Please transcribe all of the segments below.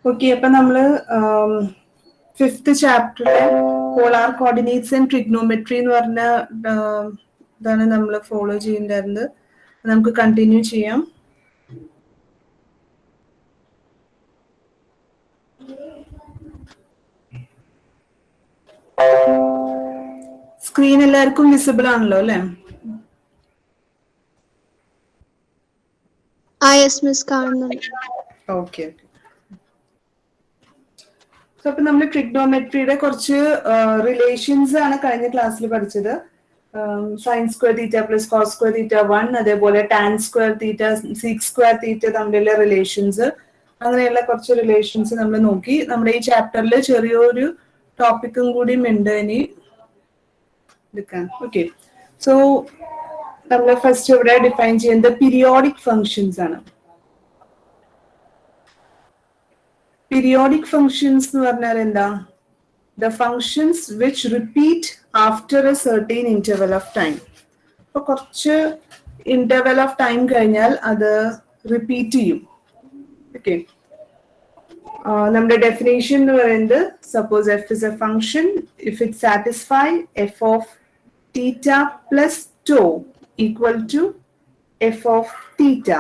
Okay, അപ്പൊ നമ്മള് 5th ചാപ്റ്ററിലെ പോളാർ കോർഡിനേറ്റ്സ് ആൻഡ് ട്രിഗ്നോമെട്രി എന്ന് പറഞ്ഞ ഇതാണ് നമ്മൾ ഫോളോ ചെയ്യേണ്ടത്. നമുക്ക് കണ്ടിന്യൂ ചെയ്യാം. സ്ക്രീൻ എല്ലാവർക്കും വിസിബിൾ ആണല്ലോ അല്ലേ? ഓക്കെ. സോ അപ്പൊ നമ്മൾ ട്രിഗ്നോമെട്രിയുടെ കുറച്ച് റിലേഷൻസ് ആണ് കഴിഞ്ഞ ക്ലാസ്സിൽ പഠിച്ചത്. Sine square theta plus cos square theta 1, അതേപോലെ tan square theta sec square theta തമ്മിലുള്ള റിലേഷൻസ്, അങ്ങനെയുള്ള കുറച്ച് റിലേഷൻസ് നമ്മൾ നോക്കി. നമ്മുടെ ഈ ചാപ്റ്ററിൽ ചെറിയൊരു ടോപ്പിക്കും കൂടി ഉണ്ട് ഇനി എടുക്കാൻ. ഓക്കെ, സോ നമ്മൾ ഫസ്റ്റ് ഇവിടെ ഡിഫൈൻ ചെയ്യുന്നത് പീരിയോഡിക് ഫങ്ഷൻസ് ആണ്. പീരിയോഡിക് ഫങ്ഷൻസ് എന്ന് പറഞ്ഞാൽ എന്താ? The functions which repeat after a certain interval of time. അപ്പോൾ കുറച്ച് ഇന്റർവെൽ ഓഫ് ടൈം കഴിഞ്ഞാൽ അത് റിപ്പീറ്റ് ചെയ്യും. ഓക്കെ, നമ്മുടെ ഡെഫിനേഷൻ എന്ന് പറയുന്നത്, suppose f is a function if it satisfy f of theta plus tau equal to f of theta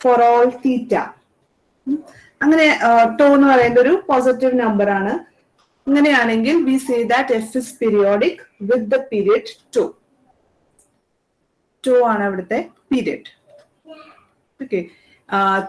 for all theta. അങ്ങനെ tau എന്ന് പറയുന്നത് ഒരു പോസിറ്റീവ് നമ്പർ ആണ്. അങ്ങനെയാണെങ്കിൽ we say that f is periodic with the period tau. Tau ആണ് അവിടുത്തെ period. Okay,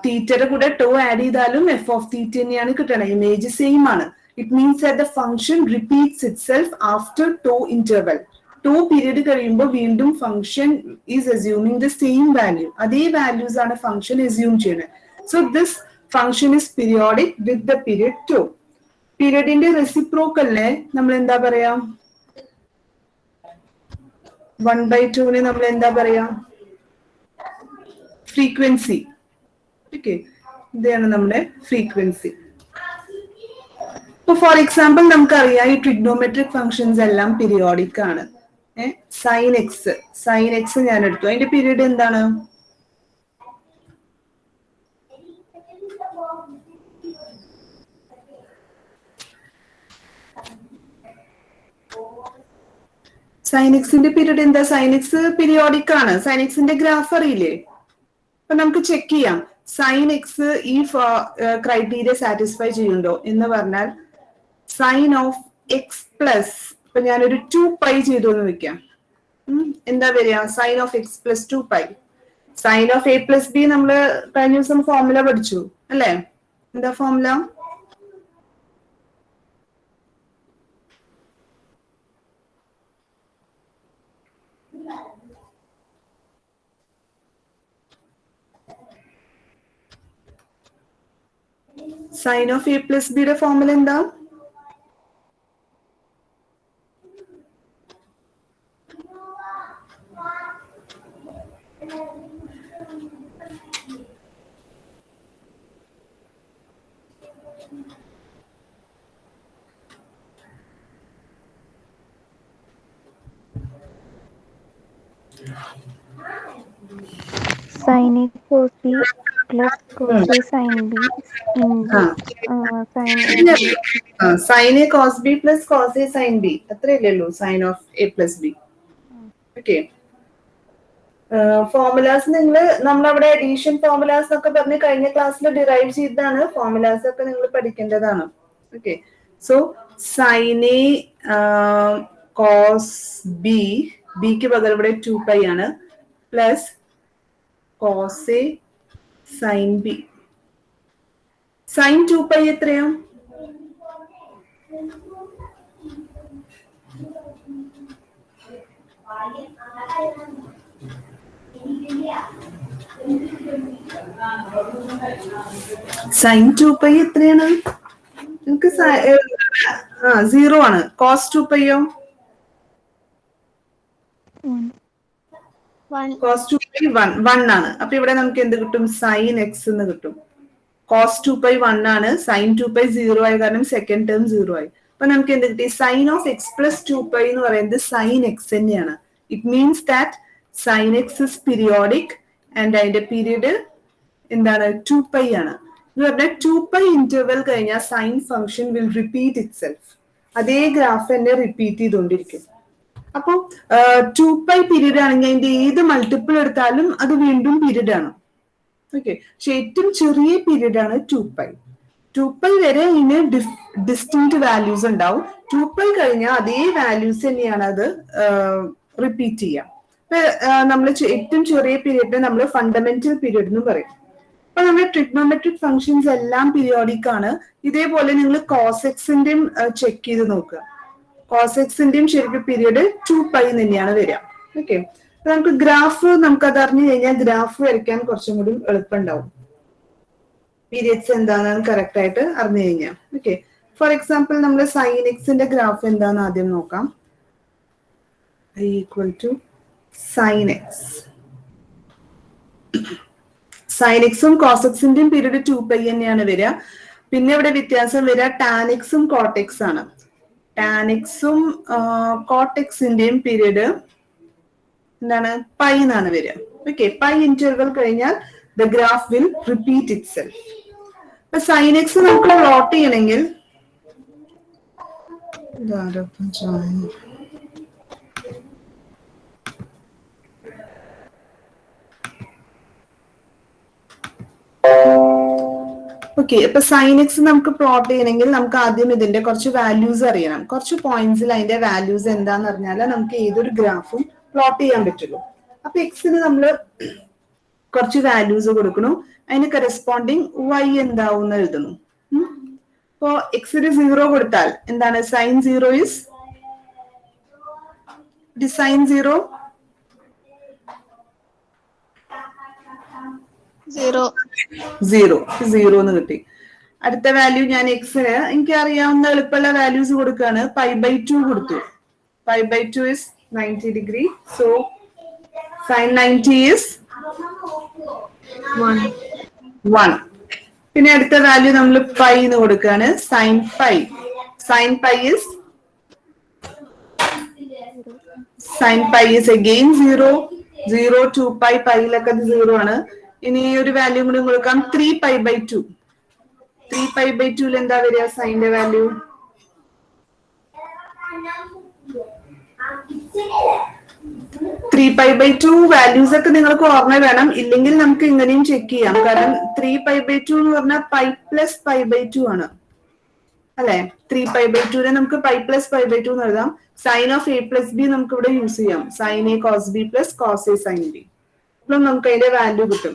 തീറ്റയുടെ കൂടെ ടു ആഡ് ചെയ്താലും എഫ് ഓഫ് തീറ്റ തന്നെയാണ് കിട്ടണം. ഇമേജ് സെയിം ആണ്. It means that the function repeats itself after two interval. Tau period കഴിയുമ്പോൾ വീണ്ടും function is assuming the same value. അതേ വാല്യൂസ് ആണ് ഫംഗ്ഷൻ അസ്യൂം ചെയ്യുന്നത്. So this function is periodic with the period tau. പീരിയഡിന്റെ റെസിപ്രോക്കലിനെ നമ്മൾ എന്താ പറയാ? 1/2 നമ്മൾ എന്താ പറയാ? ഫ്രീക്വൻസി. ഓക്കെ, ഇതാണ് നമ്മുടെ ഫ്രീക്വൻസി. ഇപ്പൊ ഫോർ എക്സാമ്പിൾ നമുക്കറിയാം ഈ ട്രിഗ്നോമെട്രിക് ഫംഗ്ഷൻസ് എല്ലാം പീരിയോഡിക് ആണ്. സൈൻ എക്സ് ഞാൻ എടുത്തു. അതിന്റെ പീരീഡ് എന്താണ്? സൈൻ എക്സിന്റെ പീരീഡ് എന്താ? സൈൻ എക്സ് പീരിയോഡിക് ആണ്. സൈൻ എക്സിന്റെ ഗ്രാഫ് അറിയില്ലേ? അപ്പൊ നമുക്ക് ചെക്ക് ചെയ്യാം സൈൻ എക്സ് ഈ ക്രൈറ്റീരിയ സാറ്റിസ്ഫൈ ചെയ്യുന്നുണ്ടോ എന്ന് പറഞ്ഞാൽ സൈൻ ഓഫ് എക്സ് പ്ലസ്, ഇപ്പൊ ഞാനൊരു 2π ചെയ്തു എന്ന് വെക്കാം. എന്താ വരിക? Sine of x plus 2π. Sine of A plus B നമ്മള് കഴിഞ്ഞ ദിവസം ഫോർമുല പഠിച്ചു അല്ലേ? എന്താ formula? Sine of A plus ബിയുടെ ഫോർമുല എന്താ? Sin A cos B plus cos A sin B into sin A cos B plus cos A sin B. അത്രയല്ലേ ഉള്ളൂ sine of A plus B. Okay, formulas നമ്മളവിടെ addition formulas ഒക്കെ പറഞ്ഞ് കഴിഞ്ഞ ക്ലാസ്സിൽ derive ചെയ്തതാണ്. ഫോർമുലാസ് ഒക്കെ നിങ്ങൾ പഠിക്കേണ്ടതാണ്. Okay, so sine A cos B, ബിക്ക് പകരം ഇവിടെ 2π ആണ്, plus cos A sine B. Sine 2π എത്രയാ? സൈൻ 2π എത്രയാണ്? നമുക്ക് 0 ആണ്. കോസ് 2πയോ? കോസ് 2π 1 ആണ്. അപ്പൊ ഇവിടെ നമുക്ക് എന്ത് കിട്ടും? സൈൻ എക്സ് എന്ന് കിട്ടും. കോസ് 2π 1 ആണ്. സൈൻ 2π 0 ആയ കാരണം സെക്കൻഡ് ടേം 0 ആയി. അപ്പൊ നമുക്ക് എന്ത് കിട്ടി? സൈൻ ഓഫ് എക്സ് പ്ലസ് 2π എന്ന് പറയുന്നത് സൈൻ എക്സ് തന്നെയാണ്. It means that sine x is periodic and അതിന്റെ പീരീഡ് എന്താണ്? 2π ആണ്. എന്ന് പറഞ്ഞാൽ 2π ഇന്റർവെൽ കഴിഞ്ഞാൽ sine function will repeat itself. അതേ ഗ്രാഫ് തന്നെ റിപ്പീറ്റ് ചെയ്തുകൊണ്ടിരിക്കും. അപ്പൊ 2π പീരീഡ് ആണെങ്കിൽ അതിന്റെ ഏത് മൾട്ടിപ്പിൾ എടുത്താലും അത് വീണ്ടും പീരീഡ് ആണ്. ഓക്കെ, പക്ഷെ ഏറ്റവും ചെറിയ പീരീഡ് ആണ് 2π. 2π വരെ ഇതിന് ഡിസ്റ്റിങ്ക്ട് വാല്യൂസ് ഉണ്ടാവും. 2π കഴിഞ്ഞാൽ അതേ വാല്യൂസ് തന്നെയാണ് അത് റിപ്പീറ്റ് ചെയ്യാം. നമ്മൾ ഏറ്റവും ചെറിയ പീരീഡിനെ നമ്മൾ ഫണ്ടമെന്റൽ പീരീഡ് എന്ന് പറയും. അപ്പൊ നമ്മുടെ ട്രിഗ്നോമെട്രിക് ഫംഗ്ഷൻസ് എല്ലാം പീരിയോഡിക് ആണ്. ഇതേപോലെ നിങ്ങൾ കോസെക്സിന്റെയും ചെക്ക് ചെയ്ത് നോക്കുക. കോസെക്സിന്റെയും ശരിക്കും പീരീഡ് 2π തന്നെയാണ് വരിക. ഓക്കെ, നമുക്ക് ഗ്രാഫ് നമുക്കത് അറിഞ്ഞു കഴിഞ്ഞാൽ ഗ്രാഫ് വരയ്ക്കാൻ കുറച്ചും കൂടി എളുപ്പമുണ്ടാവും. പീരിയഡ്സ് എന്താണെന്ന് കറക്റ്റ് ആയിട്ട് അറിഞ്ഞു കഴിഞ്ഞാൽ. ഓക്കെ, ഫോർ എക്സാമ്പിൾ നമ്മൾ സൈൻ എക്സിന്റെ ഗ്രാഫ് എന്താണെന്ന് ആദ്യം നോക്കാം. Equal to sine x. Sine എക്സും കോസെക്സിന്റെയും പീരീഡ് 2π തന്നെയാണ് വരിക. പിന്നെ ഇവിടെ വ്യത്യാസം വരിക ടാൻ എക്സും കോട്ടെക്സ് ആണ്. ടാൻ എക്സും കോട്ടെക്സിന്റെയും പീരീഡ് എന്താണ് പൈ എന്നാണ് വരിക. ഓക്കെ, പൈ ഇന്റർവൽ കഴിഞ്ഞാൽ the graph will repeat it self. ഇപ്പൊ സൈൻ എക്സ് നമുക്ക് പ്ലോട്ട് ചെയ്യണമെങ്കിൽ ഓക്കെ, ഇപ്പൊ സൈൻ എക്സ് നമുക്ക് പ്ലോട്ട് ചെയ്യണമെങ്കിൽ നമുക്ക് ആദ്യം ഇതിന്റെ കുറച്ച് വാല്യൂസ് അറിയണം. കുറച്ച് പോയിന്റ്സിൽ അതിന്റെ വാല്യൂസ് എന്താന്ന് അറിഞ്ഞാൽ നമുക്ക് ഏതൊരു ഗ്രാഫും പ്ലോട്ട് ചെയ്യാൻ പറ്റുള്ളൂ. അപ്പൊ എക്സിന് നമ്മൾ കുറച്ച് വാല്യൂസ് കൊടുക്കണം. അതിന് കറസ്പോണ്ടിങ് y എന്താവും എഴുതണം. ഇപ്പോ എക്സിന് 0 കൊടുത്താൽ എന്താണ് സൈൻ 0 ഇസ് സൈൻ 0 0 എന്ന് കിട്ടി. അടുത്ത വാല്യൂ ഞാൻ എക്സിന് എനിക്ക് അറിയാവുന്ന എളുപ്പമുള്ള വാല്യൂസ് കൊടുക്കുകയാണ്. π/2 കൊടുത്തു. π/2 is 90 degree. So sine 90 is 1. പിന്നെ അടുത്ത വാല്യൂ നമ്മൾ പൈ എന്ന് കൊടുക്കുകയാണ്. Sine pi. Sine pi is again 0. 0 2π പൈയിലൊക്കെ 0 ആണ്. ഇനി ഒരു വാല്യൂ കൂടി കൊടുക്കാം 3π/2. 3π/2 എന്താ വരിക സൈന്റെ വാല്യൂ? 3π/2 വാല്യൂസ് ഒക്കെ നിങ്ങൾക്ക് ഓർമ്മ വേണം. ഇല്ലെങ്കിൽ നമുക്ക് ഇങ്ങനെയും ചെക്ക് ചെയ്യാം. കാരണം 3π/2 എന്ന് പറഞ്ഞാൽ π+π/2 ആണ് അല്ലെ. 3π/2 നമുക്ക് π+π/2 എന്ന് എഴുതാം. സൈൻ ഓഫ് a+b നമുക്ക് ഇവിടെ യൂസ് ചെയ്യാം. Sine A cos B plus cos A sine B. അപ്പോൾ നമുക്ക് അതിന്റെ വാല്യൂ കിട്ടും.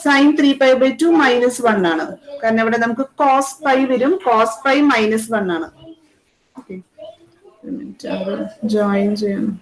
സൈൻ 3π/2 -1 ആണ്. കാരണം ഇവിടെ നമുക്ക് കോസ് പൈ വരും. കോസ് പൈ -1 ആണ്. ഓക്കെ, ജോയിൻ ചെയ്യണം.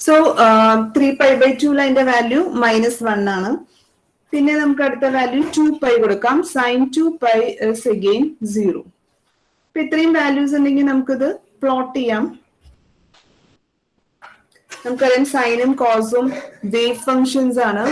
സോ 3π/2 അതിന്റെ വാല്യൂ -1 ആണ്. പിന്നെ നമുക്ക് അടുത്ത വാല്യൂ 2π കൊടുക്കാം. Sine 2π is again 0. ഇപ്പൊ ഇത്രയും വാല്യൂസ് ഉണ്ടെങ്കിൽ നമുക്കിത് പ്ലോട്ട് ചെയ്യാം. നമുക്കറിയാം സൈനും കോസും വേവ് ഫങ്ഷൻസ് ആണ്.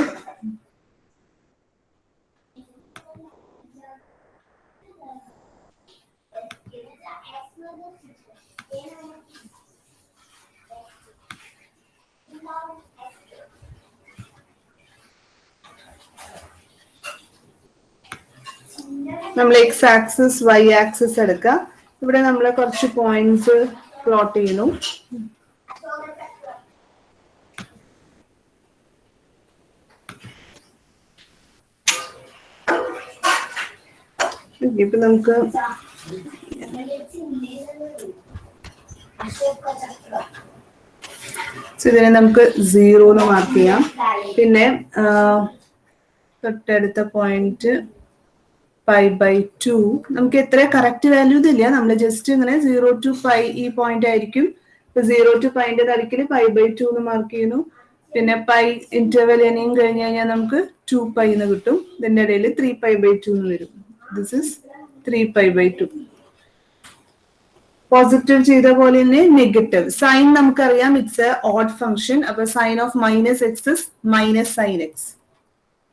നമ്മൾ എക്സ് ആക്സിസ് വൈ ആക്സിസ് എടുക്കുക. ഇവിടെ നമ്മൾ കുറച്ച് പോയിന്റ്സ് പ്ലോട്ട് ചെയ്യുന്നു. ഇപ്പൊ നമുക്ക് ഇതിനെ നമുക്ക് 0 എന്ന് മാർക്ക് ചെയ്യാം. പിന്നെ തൊട്ടടുത്ത പോയിന്റ് π/2 നമുക്ക് എത്ര കറക്റ്റ് വാല്യൂ ഇതില്ല. നമ്മൾ ജസ്റ്റ് ഇങ്ങനെ 0 to π ഈ പോയിന്റ് ആയിരിക്കും. ഇപ്പൊ 0 to π നടുക്കിൽ π/2 എന്ന് മാർക്ക് ചെയ്യുന്നു. പിന്നെ പൈ ഇന്റർവെൽ ഇനിയും കഴിഞ്ഞ് കഴിഞ്ഞാൽ നമുക്ക് 2π എന്ന് കിട്ടും. ഇതിന്റെ ഇടയിൽ 3π/2 എന്ന് വരും. This is 3π/2. പോസിറ്റീവ് ചെയ്ത പോലെ തന്നെ നെഗറ്റീവ് സൈൻ നമുക്കറിയാം ഇറ്റ്സ് എ ഓഡ് ഫംഗ്ഷൻ. അപ്പൊ sine of -x is -sin x.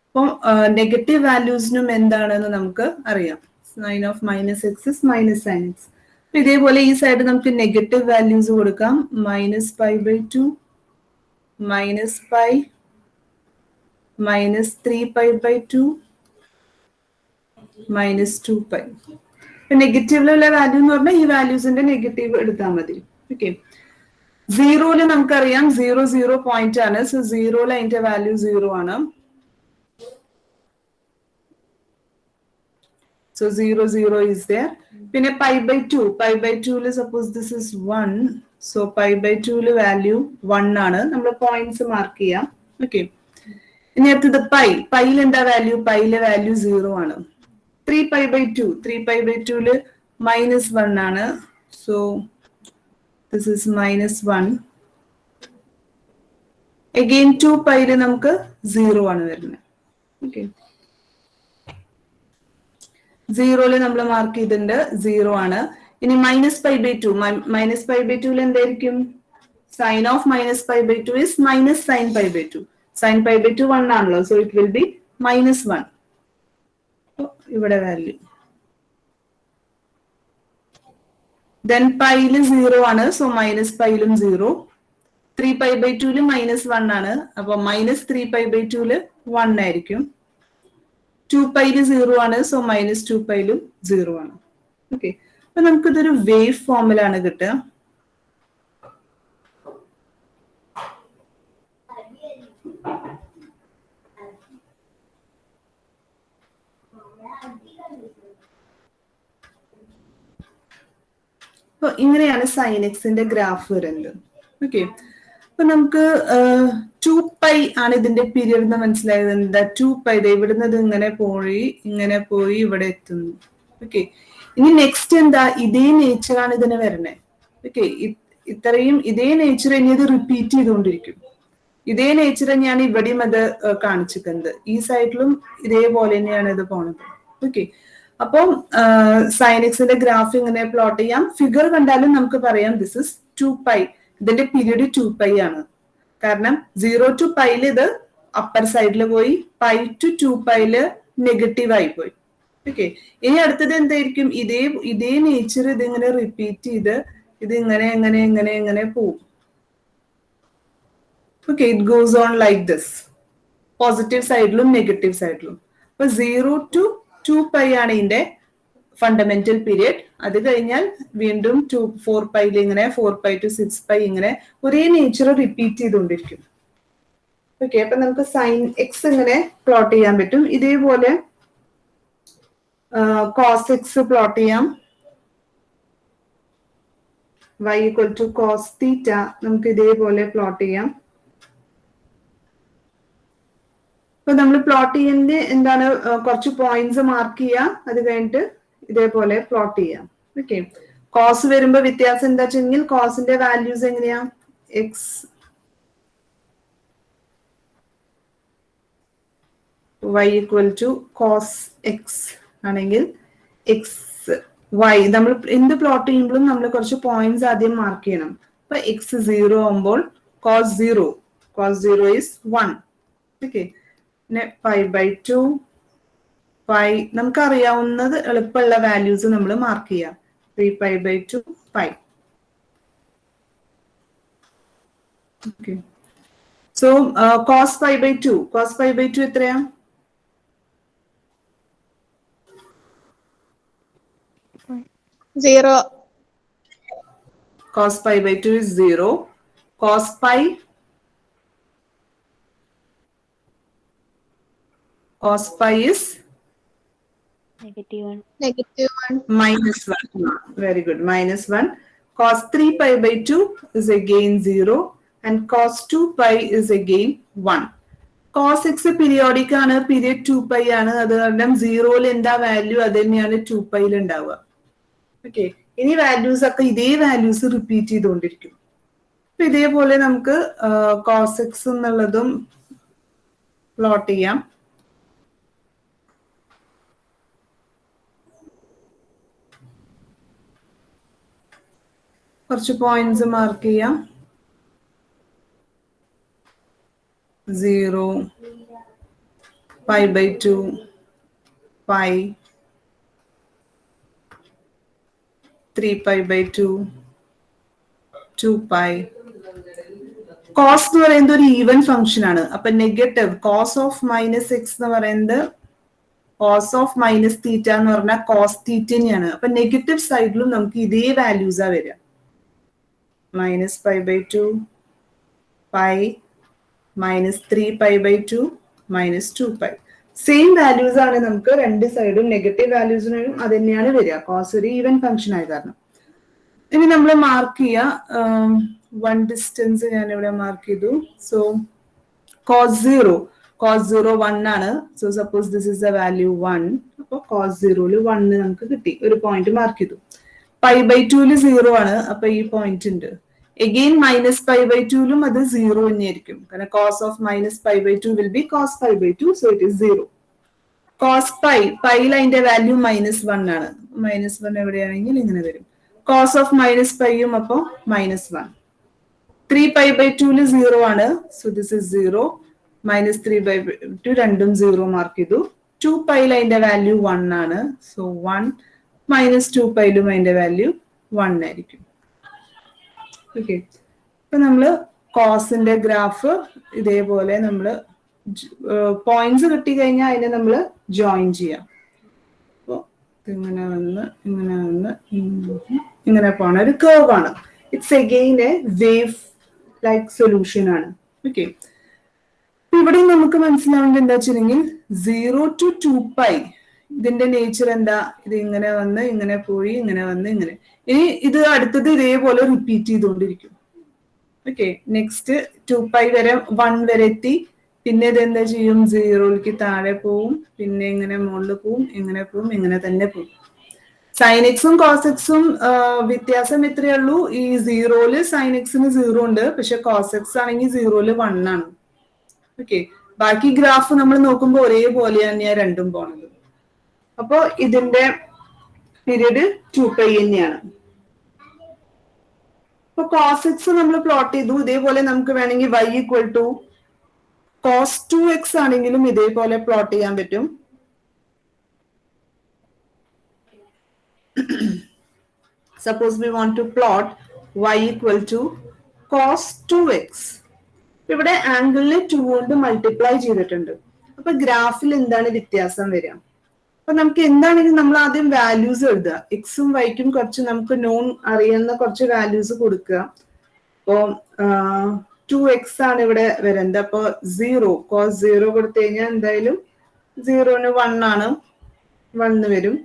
അപ്പം നെഗറ്റീവ് വാല്യൂസിനും എന്താണെന്ന് നമുക്ക് അറിയാം. Sine of -x is -sin x. ഇതേപോലെ ഈ സൈഡ് നമുക്ക് നെഗറ്റീവ് വാല്യൂസ് കൊടുക്കാം. -π/2, -π, -3π/2, -2π. നെഗറ്റീവിലുള്ള വാല്യൂ എന്ന് പറഞ്ഞാൽ ഈ വാല്യൂസിന്റെ നെഗറ്റീവ് എടുത്താൽ മതി. ഓക്കെ. സീറോയില് നമുക്കറിയാം 0, 0 പോയിന്റ് ആണ്. സോ സീറോയില് അതിന്റെ വാല്യൂ 0 ആണ്. So 0, 0 is there. പിന്നെ π/2. π/2 suppose this is 1. So π/2 value 1 ആണ്. നമ്മൾ പോയിന്റ്സ് മാർക്ക് ചെയ്യാം. ഓക്കെ. ഇനി അടുത്തത് പൈയിൽ എന്താ വാല്യൂ? പൈയിലെ വാല്യൂ 0 ആണ്. 3π/2. 3π/2 -1 ആണ്. So this is -1. Again 2πയില് നമുക്ക് 0 ആണ് വരുന്നത്. ഓക്കെ. 0യില് നമ്മൾ മാർക്ക് ചെയ്തിട്ടുണ്ട് 0 ആണ്. ഇനി -π/2. -π/2 എന്തായിരിക്കും? Sine of -π/2 is -sin π/2. sin π/2 1 ആണല്ലോ. So it will be -1. ഇവിടെ വാല്യൂ. ദെൻ പൈയില് 0 ആണ്. സോ -πയിലും 0. 3π/2 -1 ആണ്. അപ്പൊ -3π/2 1 ആയിരിക്കും. 2πയില് 0 ആണ്. സോ -2πയിലും 0 ആണ്. ഓക്കെ. അപ്പൊ നമുക്കിതൊരു വേവ് ഫോമിലാണ് കിട്ടുക. അപ്പൊ ഇങ്ങനെയാണ് സൈൻ എക്സിന്റെ ഗ്രാഫ് വരുന്നത്. ഓക്കെ. അപ്പൊ നമുക്ക് 2π ആണ് ഇതിന്റെ പീരിയഡ് എന്ന് മനസ്സിലായത്. എന്താ 2π? ഇവിടുന്ന് ഇങ്ങനെ പോയി ഇവിടെ എത്തുന്നു. ഓക്കെ. ഇനി നെക്സ്റ്റ് എന്താ? ഇതേ നേച്ചറാണ് ഇതിന് വരണേ. ഓക്കെ. ഇത്രയും ഇതേ നേച്ചർ ഇനി ഇത് റിപ്പീറ്റ് ചെയ്തുകൊണ്ടിരിക്കും. ഇതേ നേച്ചർ തന്നെയാണ് ഇവിടെയും അത് കാണിച്ചിരിക്കുന്നത്. ഈ സൈഡിലും ഇതേപോലെ തന്നെയാണ് ഇത് പോണത്. ഓക്കെ. അപ്പം സൈൻ എക്സിന്റെ ഗ്രാഫ് ഇങ്ങനെ പ്ലോട്ട് ചെയ്യാം. ഫിഗർ കണ്ടാലും നമുക്ക് പറയാം ദിസ് ഇസ് 2π. ഇതിന്റെ പീരീഡ് 2π ആണ്. കാരണം 0 to πയില് ഇത് അപ്പർ സൈഡിൽ പോയി, π to 2πയില് നെഗറ്റീവ് ആയി പോയി. ഓക്കെ. ഇനി അടുത്തത് എന്തായിരിക്കും? ഇതേ നേച്ചർ ഇതിങ്ങനെ റിപ്പീറ്റ് ചെയ്ത് ഇത് ഇങ്ങനെ പോവും. Okay. It goes on like this. Positive സൈഡിലും നെഗറ്റീവ് സൈഡിലും. അപ്പൊ 0 to 2π ആണ് ഇതിന്റെ ഫണ്ടമെന്റൽ പീരിയഡ്. അത് കഴിഞ്ഞാൽ വീണ്ടും 4πയില് ഇങ്ങനെ 4π to 6π ഇങ്ങനെ ഒരേ നേച്ചർ റിപ്പീറ്റ് ചെയ്തുകൊണ്ടിരിക്കും. ഓക്കെ. അപ്പൊ നമുക്ക് സൈൻ എക്സ് ഇങ്ങനെ പ്ലോട്ട് ചെയ്യാൻ പറ്റും. ഇതേപോലെ cos x പ്ലോട്ട് ചെയ്യാം. y = cos θ നമുക്ക് ഇതേപോലെ പ്ലോട്ട് ചെയ്യാം. അപ്പൊ നമ്മൾ പ്ലോട്ട് ചെയ്യുന്നത് എന്താണ്? കുറച്ച് പോയിന്റ്സ് മാർക്ക് ചെയ്യുക. അത് കഴിഞ്ഞിട്ട് ഇതേപോലെ പ്ലോട്ട് ചെയ്യാം. ഓക്കെ. കോസ് വരുമ്പോ വ്യത്യാസം എന്താ വെച്ചെങ്കിൽ കോസിന്റെ വാല്യൂസ് എങ്ങനെയാ? എക്സ് y = cos x ആണെങ്കിൽ എക്സ് വൈ നമ്മൾ എന്ത് പ്ലോട്ട് ചെയ്യുമ്പോഴും നമ്മൾ കുറച്ച് പോയിന്റ്സ് ആദ്യം മാർക്ക് ചെയ്യണം. അപ്പൊ എക്സ് 0 ആകുമ്പോൾ cos 0 is 1. ഓക്കെ. പിന്നെ π/2 π നമുക്കറിയാവുന്നത് എളുപ്പമുള്ള വാല്യൂസ് നമ്മൾ മാർക്ക് ചെയ്യാം. 3π/2 π. ഓക്കെ. സോ cos π/2 എത്രയാ? Zero. Cos π/2 is 0. Cos π is -1. -1. Very good. -1. Cos 3π/2 is again 0 and cos 2π is again 1. Cos x periodic ആണ്. പീരിയഡ് 2π ആണ്. അത് കാരണം 0യിൽ എന്താ വാല്യൂ അത് തന്നെയാണ് 2πയിൽ ഉണ്ടാവുക. ഓക്കെ. ഇനി വാല്യൂസ് ഒക്കെ ഇതേ വാല്യൂസ് റിപ്പീറ്റ് ചെയ്തുകൊണ്ടിരിക്കും. അപ്പൊ ഇതേപോലെ നമുക്ക് cos x എന്നുള്ളതും പ്ലോട്ട് ചെയ്യാം. കുറച്ച് പോയിന്റ്സ് മാർക്ക് ചെയ്യാം. 0, π/2, π, 3π/2, 2π. കോസ് എന്ന് പറയുന്നത് ഒരു ഈവൻ ഫംഗ്ഷൻ ആണ്. അപ്പൊ നെഗറ്റീവ് കോസ് ഓഫ് -x എന്ന് പറയുന്നത് കോസ് ഓഫ് -θ എന്ന് പറഞ്ഞാൽ കോസ് തീറ്റനെയാണ്. അപ്പൊ നെഗറ്റീവ് സൈഡിലും നമുക്ക് ഇതേ വാല്യൂസാ വരിക. -π/2, π, -3π/2, -2π. സെയിം വാല്യൂസ് ആണ് നമുക്ക് രണ്ട് സൈഡും. നെഗറ്റീവ് വാല്യൂസിനും അത് തന്നെയാണ് വരിക. കോസ് ഒരു ഈവൻ ഫംഗ്ഷൻ ആയ കാരണം. ഇനി നമ്മൾ മാർക്ക് ചെയ്യുക. വൺ ഡിസ്റ്റൻസ് ഞാൻ ഇവിടെ മാർക്ക് ചെയ്തു. സോ cos 0 1 ആണ്. So suppose this is the value 1. അപ്പോൾ cos 0 1 നമുക്ക് കിട്ടി. ഒരു പോയിന്റ് മാർക്ക് ചെയ്തു. π/2 0 ആണ്. അപ്പൊ ഈ പോയിന്റ് ഉണ്ട്. എഗെയിൻ -π/2 അത് 0 തന്നെയായിരിക്കും. കാരണം cos of -π/2 will be cos π/2. So it is 0. cos പൈയിൽ അതിന്റെ വാല്യൂ -1 ആണ്. -1 എവിടെയാണെങ്കിൽ ഇങ്ങനെ വരും. cos ഓഫ് -πയും അപ്പോ -1. 3π/2 0 ആണ്. So this is 0. -3/2 രണ്ടും 0 മാർക്ക് ചെയ്തു. 2πയിൽ അതിന്റെ വാല്യൂ 1 ആണ്. സോ 1 -2πയിലും അതിന്റെ വാല്യൂ 1 ആയിരിക്കും. ഓക്കെ. ഇപ്പൊ നമ്മള് കോസിന്റെ ഗ്രാഫ് ഇതേപോലെ നമ്മള് പോയിന്റ്സ് കിട്ടി കഴിഞ്ഞാൽ അതിനെ നമ്മൾ ജോയിൻ ചെയ്യാം. അപ്പൊ ഇങ്ങനെ വന്ന് ഇങ്ങനെ പോണ ഒരു കർവ് ആണ്. It's again A wave like solution ആണ്. ഓക്കെ. ഇവിടെ നമുക്ക് മനസ്സിലാവേണ്ടത് എന്താ വെച്ചിട്ടുണ്ടെങ്കിൽ 0 to 2π ഇതിന്റെ നേച്ചർ എന്താ? ഇത് ഇങ്ങനെ വന്ന് ഇങ്ങനെ പോയി ഇങ്ങനെ വന്ന് ഇങ്ങനെ. ഇനി ഇത് അടുത്തത് ഇതേപോലെ റിപ്പീറ്റ് ചെയ്തുകൊണ്ടിരിക്കും. ഓക്കെ. നെക്സ്റ്റ് 2π വരെ 1 വരെ എത്തി. പിന്നെ ഇത് എന്താ ചെയ്യും? 0ക്ക് താഴെ പോവും. പിന്നെ ഇങ്ങനെ മുകളിൽ പോവും. ഇങ്ങനെ പോവും. ഇങ്ങനെ തന്നെ പോവും. സൈൻ എക്സും കോസ് എക്സും വ്യത്യാസം എത്രയേ ഉള്ളൂ? ഈ 0ല് സൈൻ എക്സിന് 0 ഉണ്ട്. പക്ഷെ കോസ് എക്സ് ആണെങ്കിൽ 0ല് 1 ആണ്. ഓക്കെ. ബാക്കി ഗ്രാഫ് നമ്മൾ നോക്കുമ്പോൾ ഒരേപോലെ തന്നെയാണ് രണ്ടും പോണത്. അപ്പോ ഇതിന്റെ പീരീഡ് 2π തന്നെയാണ്. അപ്പൊ കോസ് എക്സ് നമ്മൾ പ്ലോട്ട് ചെയ്തു. ഇതേപോലെ നമുക്ക് വേണമെങ്കിൽ y = cos 2x ആണെങ്കിലും ഇതേപോലെ പ്ലോട്ട് ചെയ്യാൻ പറ്റും. Suppose we want to plot y = cos 2x. ഇവിടെ ആംഗിളിനെ 2 കൊണ്ട് മൾട്ടിപ്ലൈ ചെയ്തിട്ടുണ്ട്. അപ്പൊ ഗ്രാഫിൽ എന്താണ് വ്യത്യാസം വരിക? അപ്പൊ നമുക്ക് എന്താണെങ്കിലും നമ്മൾ ആദ്യം വാല്യൂസ് എഴുതുക. എക്സും വൈക്കും കുറച്ച് നമുക്ക് നോൺ അറിയുന്ന കുറച്ച് വാല്യൂസ് കൊടുക്കുക. അപ്പോ 2x ആണ് ഇവിടെ വരുന്നത്. അപ്പൊ 0 cos 0 കൊടുത്തു കഴിഞ്ഞാൽ എന്തായാലും 0ന് 1 ആണ്. 1 വരും.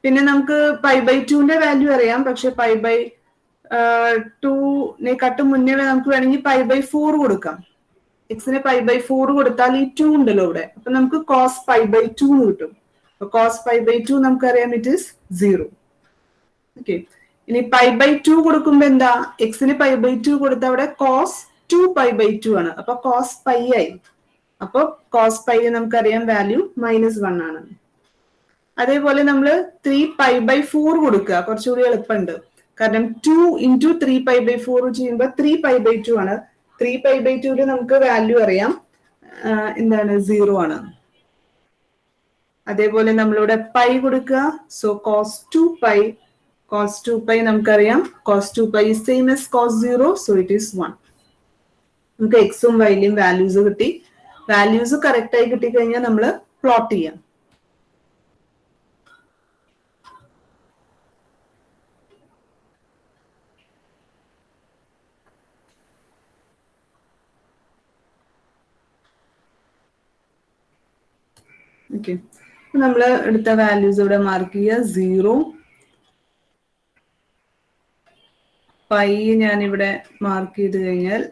പിന്നെ നമുക്ക് π/2ന്റെ വാല്യൂ അറിയാം. പക്ഷെ π/2നെക്കാട്ടും മുന്നേ നമുക്ക് വേണമെങ്കിൽ π/4 കൊടുക്കാം. എക്സിന് π/4 കൊടുത്താൽ ഈ 2 ഉണ്ടല്ലോ ഇവിടെ. അപ്പൊ നമുക്ക് cos π/2 കിട്ടും. അപ്പൊ cos π/2 നമുക്കറിയാം ഇറ്റ് ഇസ് 0. ഓക്കെ. ഇനി π/2 കൊടുക്കുമ്പോ എന്താ? എക്സിന് π/2 കൊടുത്ത അവിടെ cos 2π/2 ആണ്. അപ്പൊ cos π ആയി. അപ്പൊ cos π നമുക്കറിയാം വാല്യൂ -1 ആണ്. അതേപോലെ നമ്മൾ 3π/4 കൊടുക്കുക. കുറച്ചുകൂടി എളുപ്പമുണ്ട്. കാരണം 2 × 3π/4 ചെയ്യുമ്പോൾ 3π/2 ആണ്. 3π/2 നമുക്ക് വാല്യൂ അറിയാം എന്താണ്? 0 ആണ്. അതേപോലെ നമ്മളിവിടെ പൈ കൊടുക്കുക. സോ cos 2π നമുക്കറിയാം. cos 2π is same as cos 0. So it is 1. നമുക്ക് എക്സും വൈയിലും വാല്യൂസ് കിട്ടി. വാല്യൂസ് കറക്റ്റ് ആയി കിട്ടിക്കഴിഞ്ഞാൽ നമ്മൾ പ്ലോട്ട് ചെയ്യാം. ഓക്കെ. നമ്മൾ എടുത്ത വാല്യൂസ് ഇവിടെ മാർക്ക് ചെയ്യുക. 0 പൈ ഞാനിവിടെ മാർക്ക് ചെയ്ത് കഴിഞ്ഞാൽ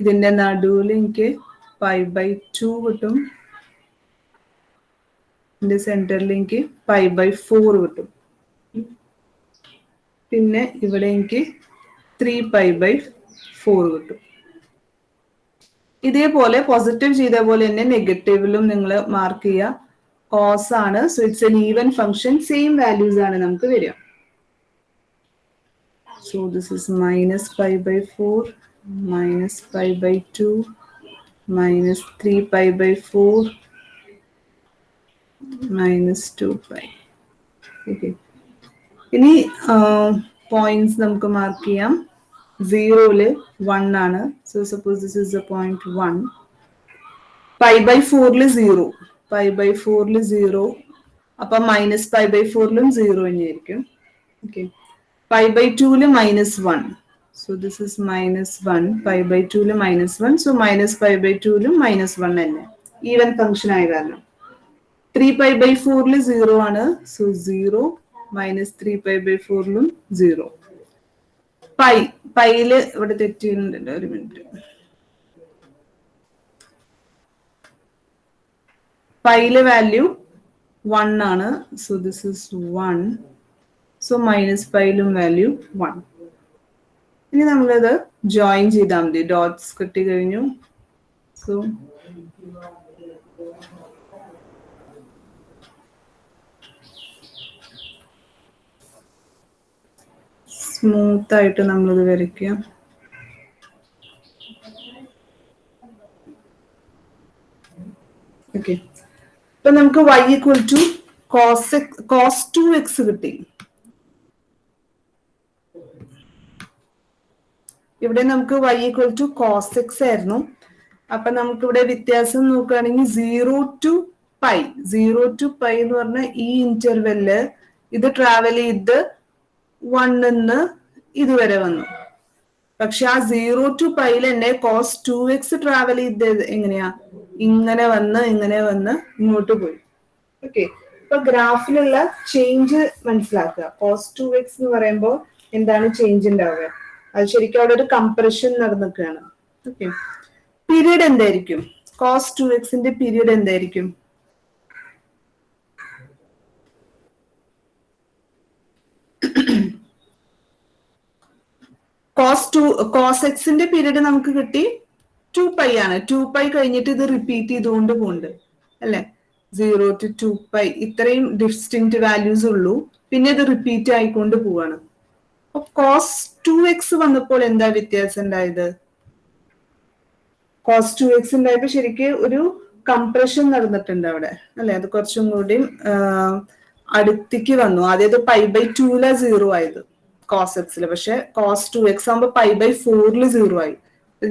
ഇതിന്റെ നടുവിൽ എനിക്ക് π/2 കിട്ടും. ഇതിന്റെ സെന്ററിൽ എനിക്ക് π/4 കിട്ടും. പിന്നെ ഇവിടെ എനിക്ക് 3π/4 കിട്ടും. ഇതേപോലെ പോസിറ്റീവ് ചെയ്ത പോലെ തന്നെ നെഗറ്റീവിലും നിങ്ങൾ മാർക്ക് ചെയ്യുക. കോസ് ആണ്. So it's an even function. Same values ആണ് നമുക്ക് വരിക. So this is minus pi by 4, minus pi by 2, minus 3 pi by 4, minus 2 pi. Okay. ഇനി പോയിന്റ്സ് നമുക്ക് മാർക്ക് ചെയ്യാം. 0-ല് 1 ആണ്. So suppose this is a point 1. Pi by 4-ല് 0. Pi by 4-ല് 0. അപ്പൊ മൈനസ് പൈ ബൈ 4-ലും 0 തന്നെയായിരിക്കും. ഓക്കെ. പൈ ബൈ 2-ല് minus 1. So this is minus 1. Pi by 2-ല് minus 1. So minus pi by 2-ലും മൈനസ് 1 തന്നെ. ഈവൻ ഫംഗ്ഷൻ ആയ കാരണം. 3 പൈ ബൈ 4-ല് 0 ആണ്. സോ 0 മൈനസ് 3 പൈ ബൈ 4-ലും 0. പൈയില് ഇവിടെ തെറ്റിയിട്ടുണ്ട്, ഒരു മിനിറ്റ്. പൈയിലെ വാല്യൂ 1 ആണ്. So this is 1. So minus പൈയിലും വാല്യൂ 1. ഇനി നമ്മളത് ജോയിൻ ചെയ്താൽ മതി. ഡോട്ട്സ് കിട്ടി കഴിഞ്ഞു. സോ സ്മൂത്ത് ആയിട്ട് നമ്മളിത് വരയ്ക്കുക. ഓക്കെ. ഇപ്പൊ നമുക്ക് y equal to cos 2x കിട്ടി. ഇവിടെ നമുക്ക് y equal to cos x ആയിരുന്നു. അപ്പൊ നമുക്ക് ഇവിടെ വ്യത്യാസം നോക്കുകയാണെങ്കിൽ 0 to pi. 0 to pi എന്ന് പറഞ്ഞാൽ ഈ ഇന്റർവെല്ല് ഇത് ട്രാവൽ ചെയ്ത് 1 ഇതുവരെ വന്നു. പക്ഷെ ആ 0 to pi തന്നെ cos 2x ട്രാവൽ ചെയ്ത് എങ്ങനെയാ? ഇങ്ങനെ വന്ന് ഇങ്ങോട്ട് പോയി. ഓക്കെ. ഇപ്പൊ ഗ്രാഫിലുള്ള ചേഞ്ച് മനസ്സിലാക്കുക. cos 2x എന്ന് പറയുമ്പോൾ എന്താണ് ചേഞ്ച് ഉണ്ടാവുക? അത് ശരിക്കും അവിടെ ഒരു കംപ്രഷൻ നടന്നിക്കുകയാണ്. ഓക്കെ. പീരീഡ് എന്തായിരിക്കും? cos 2xന്റെ പീരീഡ് എന്തായിരിക്കും? cos xന്റെ പീരീഡ് നമുക്ക് കിട്ടി 2 പൈ ആണ്. 2 പൈ കഴിഞ്ഞിട്ട് ഇത് റിപ്പീറ്റ് ചെയ്തുകൊണ്ട് പോകുന്നുണ്ട് അല്ലെ? 0 to 2 പൈ ഇത്രയും ഡിസ്റ്റിങ്ക്റ്റ് വാല്യൂസ് ഉള്ളൂ. പിന്നെ ഇത് റിപ്പീറ്റ് ആയിക്കൊണ്ട് പോവാണ്. അപ്പൊ cos 2x വന്നപ്പോൾ എന്താ വ്യത്യാസം ഉണ്ടായത്? cos 2x ഉണ്ടായപ്പോ ശരിക്കും ഒരു കംപ്രഷൻ നടന്നിട്ടുണ്ട് അവിടെ അല്ലെ? അത് കുറച്ചും കൂടി അടുത്തേക്ക് വന്നു. ആദ്യം പൈ ബൈ 2-ലാ 0 ആയത് cos x-ല്. പക്ഷെ cos 2x ആകുമ്പോ പൈ ബൈ 4-ല് 0 ആയി.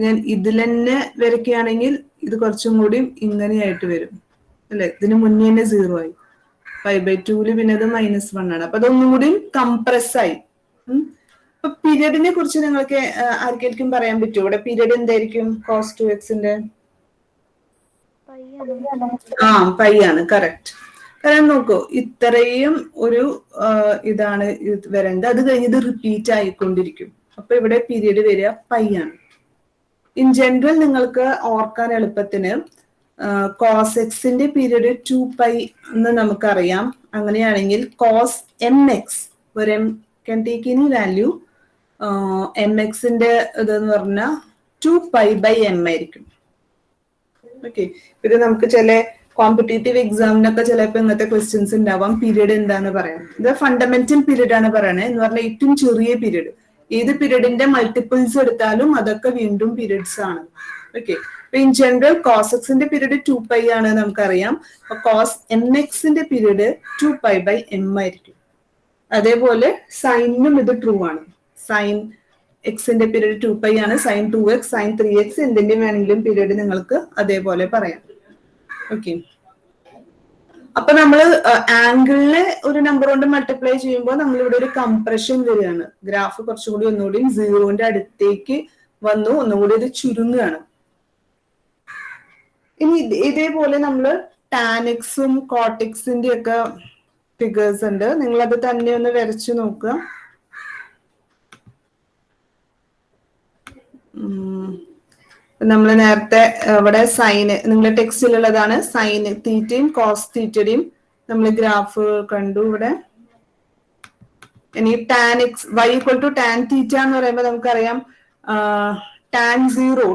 ഞാൻ ഇതിൽ തന്നെ വരയ്ക്കുകയാണെങ്കിൽ ഇത് കുറച്ചും കൂടി ഇങ്ങനെയായിട്ട് വരും അല്ലെ? ഇതിന് മുന്നേ തന്നെ 0 ആയി. പൈ ബൈ 2-ല് പിന്നെ അത് -1 ആണ്. അപ്പൊ അതൊന്നും കൂടി കംപ്രസ് ആയി. അപ്പൊ പീരിയഡിനെ കുറിച്ച് നിങ്ങൾക്ക് ആർക്കെങ്കിലും പറയാൻ പറ്റുമോ? ഇവിടെ പീരിയഡ് എന്തായിരിക്കും cos 2x-ന്റെ? പൈ ആണ്. കറക്റ്റ്. കാരണം നോക്കൂ, ഇത്രയും ഒരു ഇതാണ് വരേണ്ടത്. അത് കഴിഞ്ഞത് റിപ്പീറ്റ് ആയിക്കൊണ്ടിരിക്കും. അപ്പൊ ഇവിടെ പീരിയഡ് വരിക പൈ ആണ്. ഇൻ ജനറൽ നിങ്ങൾക്ക് ഓർക്കാൻ എളുപ്പത്തിന് cos x-ന്റെ പീരിയഡ് 2 പൈ എന്ന് നമുക്കറിയാം. അങ്ങനെയാണെങ്കിൽ cos mx ഒരു m can take any value, mx-ന്റെ ഇതെന്ന് പറഞ്ഞാൽ 2 പൈ ബൈ m ആയിരിക്കും. ഓക്കെ. ഇത് നമുക്ക് ചില കോമ്പറ്റേറ്റീവ് എക്സാമിനൊക്കെ ചിലപ്പോൾ ഇങ്ങനത്തെ ക്വസ്റ്റ്യൻസ് ഉണ്ടാവാം. പീരീഡ് എന്താന്ന് പറയാം. ഇത് ഫണ്ടമെന്റൽ പീരീഡ് ആണ് പറയണത്. എന്ന് പറഞ്ഞാൽ ഏറ്റവും ചെറിയ പീരീഡ്. ഏത് പീരീഡിന്റെ മൾട്ടിപ്പിൾസ് എടുത്താലും അതൊക്കെ വീണ്ടും പീരീഡ്സ് ആണ്. ഓക്കെ. അപ്പൊ ഇൻ ജനറൽ cos x-ന്റെ പീരീഡ് 2 പൈ ആണ് നമുക്കറിയാം. അപ്പൊ cos mx-ന്റെ പീരീഡ് 2 പൈ ബൈ m ആയിരിക്കും. അതേപോലെ സൈനും ഇത് ട്രൂ ആണ്. സൈൻ എക്സിന്റെ പീരീഡ് 2 പൈ ആണ്. സൈൻ 2x, സൈൻ 3x എന്തിന്റെയും വേണമെങ്കിലും പീരീഡ് നിങ്ങൾക്ക് അതേപോലെ പറയാം. ഓക്കെ. അപ്പൊ നമ്മൾ ആംഗിളിനെ ഒരു നമ്പർ കൊണ്ട് മൾട്ടിപ്ലൈ ചെയ്യുമ്പോൾ നമ്മളിവിടെ ഒരു കംപ്രഷൻ വരികയാണ്. ഗ്രാഫ് കുറച്ചുകൂടി ഒന്നുകൂടി 0-ന്റെ അടുത്തേക്ക് വന്നു, ഒന്നുകൂടി ഇത് ചുരുങ്ങുകയാണ്. ഇനി ഇതേപോലെ നമ്മൾ tan x-ഉം cot x-ന്റെ ഒക്കെ ഫിഗേഴ്സ് ഉണ്ട്. നിങ്ങളത് തന്നെ ഒന്ന് വരച്ചു നോക്കുക. നമ്മൾ നേരത്തെ ഇവിടെ സൈന് നിങ്ങളുടെ ടെക്സ്റ്റിലുള്ളതാണ്. സൈന് തീറ്റയും കോസ് തീറ്റയും നമ്മൾ ഗ്രാഫ് കണ്ടു ഇവിടെ. ഇനി tan x y equal to tan theta എന്ന് പറയുമ്പോൾ നമുക്കറിയാം ടാൻ സീറോ